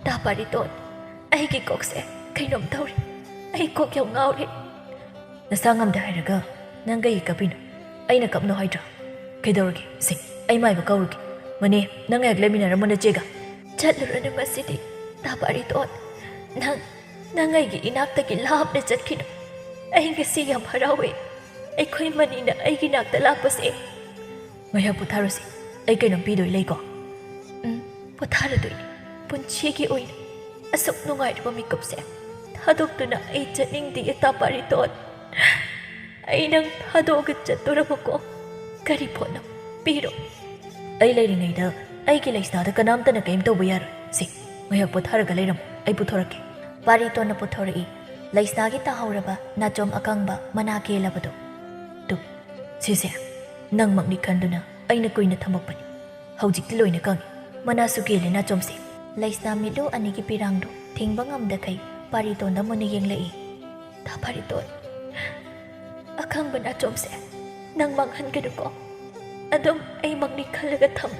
ꯇꯥ ꯄꯥꯔꯤꯇꯣꯟ ꯑꯩꯒꯤ ꯀꯣꯛꯁꯦ ꯀꯩꯅꯣꯝ ꯇꯧꯔꯤ ꯑꯩ ꯀꯣꯛ ꯌꯥꯝ ꯉꯥꯎꯔꯤ ꯅꯁꯥ ꯉꯝꯗꯦ ꯍꯥꯏꯔꯒ ꯅꯪ ꯀꯩꯒꯤ ꯀꯞꯄꯤꯅꯣ ꯑꯩꯅ ꯀꯞꯅꯣ ꯍꯥꯏꯗ꯭ꯔꯥ ꯀꯩꯗꯧꯔꯒꯦ ꯁꯤ ꯑꯩ ꯃꯥꯏꯕ ꯀꯧꯔꯨꯒꯦ ꯃꯅꯦ ꯅꯪ ꯍꯦꯛ ꯂꯩꯃꯤꯟꯅꯔꯝꯃꯣ ꯅꯆꯦꯒ ꯆꯠꯂꯨꯔꯅꯨ ꯉꯁꯤꯗꯤ ꯇꯥ ꯄꯥꯔꯤꯇꯣꯟ ꯅꯪ ꯑꯩꯒꯤ ꯏꯅꯥꯛꯇꯒꯤ ꯂꯥꯞꯅ ꯆꯠꯈꯤꯅꯨ ꯑꯩ ꯉꯁꯤ ꯌꯥꯝ ꯍꯔꯥꯎꯋꯦ ꯑꯩꯈꯣꯏ ꯃꯅꯤꯅ ꯑꯩꯒꯤ ꯅꯥꯛꯇ ꯂꯥꯛꯄꯁꯦ ꯉꯥꯏꯍꯥꯛ ꯄꯣꯊꯥꯔꯨꯁꯤ ꯑꯩ ꯀꯩꯅꯣꯝ ꯄꯤꯗꯣꯏ ꯂꯩꯀꯣ ꯄꯣꯊꯥꯔꯗꯣꯏꯅꯤ ꯄꯨꯟꯁꯤꯒꯤ ꯑꯣꯏꯅ ꯑꯁꯨꯛ ꯅꯨꯡꯉꯥꯏꯔꯕ ꯃꯤꯀꯨꯞꯁꯦ ꯊꯥꯗꯣꯛꯇꯨꯅ ꯑꯩ ꯆꯠꯅꯤꯡꯗꯦ ꯇꯥ ꯄꯥꯔꯤꯇꯣꯟ ꯑꯩ ꯅꯪ ꯊꯥꯗꯣꯛꯑꯒ ꯆꯠꯇꯣꯔꯕꯀꯣ ꯀꯔꯤ ꯄꯣꯠꯅꯣ ꯄꯤꯔꯣ ꯑꯩ ꯂꯩꯔꯤꯉꯩꯗ ꯑꯩꯒꯤ ꯂꯩꯁꯅꯥꯗ ꯀꯅꯥꯝꯇꯅ ꯀꯔꯤꯝ ꯇꯧꯕ ꯌꯥꯔꯣꯏ ꯁꯤ ꯉꯥꯏꯍꯥꯛ ꯄꯣꯊꯥꯔꯒ ꯂꯩꯔꯝꯃꯣ ꯑꯩ ꯄꯨꯊꯣꯔꯛꯀꯦ ꯄꯥꯔꯤꯇꯣꯟꯅ ꯄꯨꯊꯣꯔꯛꯏ ꯂꯩꯁꯅꯥꯒꯤ ꯇꯥꯍꯧꯔꯕ ꯅꯥꯆꯣꯝ ꯑꯀꯪꯕ ꯃꯅꯥ ꯀꯦꯜꯂꯕꯗꯣ ꯇꯨ ꯁꯤꯁꯦ ꯅꯪꯃꯛꯅꯤ ꯈꯟꯗꯨꯅ ꯑꯩꯅ ꯀꯨꯏꯅ ꯊꯝꯃꯛꯄꯅꯤ ꯍꯧꯖꯤꯛꯇꯤ ꯂꯣꯏꯅ ꯀꯪꯉꯤ ꯃꯅꯥꯁꯨ ꯀꯦꯜꯂꯦ ꯅꯥꯆꯣꯝꯁꯦ ꯂꯩꯁꯅꯥ ꯃꯤꯠꯂꯨ ꯑꯅꯤꯒꯤ ꯄꯤꯔꯥꯡꯗꯣ ꯊꯤꯡꯕ ꯉꯝꯗꯈꯩ ꯄꯥꯔꯤꯇꯣꯟꯗ ꯃꯨꯟꯅ ꯌꯦꯡꯂꯛꯏ ꯇꯥ ꯄꯥꯔꯤꯇꯣꯟ ꯑꯈꯪꯕ ꯅꯥꯆꯣꯝꯁꯦ ꯅꯪ ꯃꯥꯡꯍꯟꯒꯅꯨꯀꯣ ꯑꯗꯨꯝ ꯑꯩꯃꯛꯅꯤ ꯈꯜꯂꯒ ꯊꯝ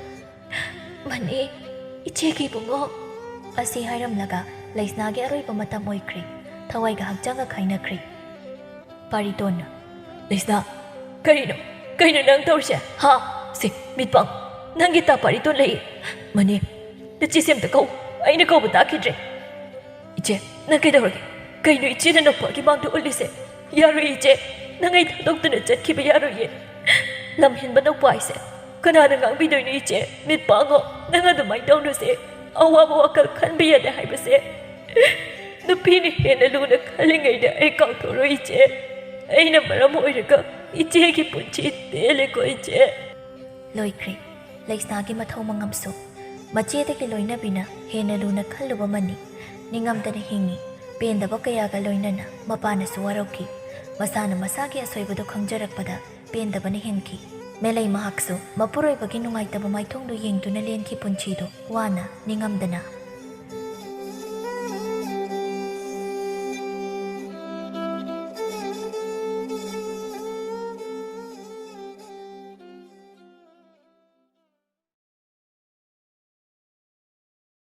ꯃꯅꯤ ꯏꯆꯦꯒꯤ ꯏꯕꯨꯡꯉꯣ ꯑꯁꯤ ꯍꯥꯏꯔꯝꯂꯒ ꯂꯩꯁꯅꯥꯒꯤ ꯑꯔꯣꯏꯕ ꯃꯇꯝ ꯑꯣꯏꯈ꯭ꯔꯦ ꯊꯋꯥꯏꯒ ꯍꯛꯆꯥꯡꯒ ꯈꯥꯏꯅꯈ꯭ꯔꯦ ꯄꯥꯔꯤꯇꯣꯟꯅ ꯂꯩꯁꯅꯥ ꯀꯩꯅꯣ ꯅꯪ ꯇꯧꯔꯤꯁꯦ ꯍꯥ ꯁꯤ ꯃꯤꯠꯄꯥꯡ ꯅꯪꯒꯤ ꯇꯥ ꯄꯥꯔꯤꯇꯣꯟ ꯂꯩ ꯃꯅꯦ ꯅꯆꯦꯁꯦ ꯑꯝꯇ ꯀꯧ ꯑꯩꯅ ꯀꯧꯕ ꯇꯥꯈꯤꯗ꯭ꯔꯦ ꯏꯆꯦ ꯅꯪ ꯀꯩꯗꯧꯔꯒꯦ ꯀꯩꯅꯣ ꯏꯆꯦꯅ ꯅꯄꯥꯒꯤ ꯃꯥꯡꯗ ꯎꯠꯂꯤꯁꯦ ꯌꯥꯔꯣꯏ ꯏꯆꯦ ꯅꯪ ꯑꯩ ꯊꯥꯗꯣꯛꯇꯨꯅ ꯆꯠꯈꯤꯕ ꯌꯥꯔꯣꯏꯌꯦ ꯂꯝ ꯍꯦꯟꯕ ꯅꯧꯄꯥ ꯍꯥꯏꯁꯦ ꯀꯅꯥꯅ ꯉꯥꯡꯕꯤꯗꯣꯏꯅꯣ ꯏꯆꯦ ꯃꯤꯠ ꯄꯥꯡꯉꯣ ꯅꯪ ꯑꯗꯨꯃꯥꯏꯅ ꯇꯧꯅꯨꯁꯦ ꯑꯋꯥꯕ ꯋꯥꯈꯜ ꯈꯟꯕ ꯌꯥꯗꯦ ꯍꯥꯏꯕꯁꯦ ꯅꯨꯄꯤꯅ ꯍꯦꯟꯅ ꯂꯨꯅ ꯈꯜꯂꯤꯉꯩꯗ ꯑꯩ ꯀꯥꯎꯊꯣꯛꯔꯣꯏ ꯏꯆꯦ ꯑꯩꯅ ꯃꯔꯝ ꯑꯣꯏꯔꯒ ꯏꯆꯦꯒꯤ ꯄꯨꯟꯁꯤ ꯇꯦꯜꯂꯦꯀꯣ ꯏꯆꯦ ꯂꯣꯏꯈ꯭ꯔꯦ ꯂꯩꯁꯅꯥꯒꯤ ꯃꯊꯧ ꯃꯉꯝꯁꯨ ꯃꯆꯦꯗꯒꯤ ꯂꯣꯏꯅꯕꯤꯅ ꯍꯦꯟꯅ ꯂꯨꯅ ꯈꯜꯂꯨꯕꯃꯅꯤ ꯅꯤꯡꯉꯝꯗꯅ ꯍꯤꯡꯉꯤ ꯄꯦꯟꯗꯕ ꯀꯌꯥꯒ ꯂꯣꯏꯅꯅ ꯃꯄꯥꯅꯁꯨ ꯋꯥꯔꯧꯈꯤ ꯃꯁꯥꯅ ꯃꯁꯥꯒꯤ ꯑꯁꯣꯏꯕꯗꯨ ꯈꯪꯖꯔꯛꯄꯗ ꯄꯦꯟꯗꯕꯅ ꯍꯦꯟꯈꯤ ꯃꯦꯂꯩ ꯃꯍꯥꯛꯁꯨ ꯃꯄꯨꯔꯣꯏꯕꯒꯤ ꯅꯨꯡꯉꯥꯏꯇꯕ ꯃꯥꯏꯊꯣꯡꯗꯨ ꯌꯦꯡꯗꯨꯅ ꯂꯦꯟꯈꯤ ꯄꯨꯟꯁꯤꯗꯨ ꯋꯥꯅ ꯅꯤꯡꯉꯝꯗꯅ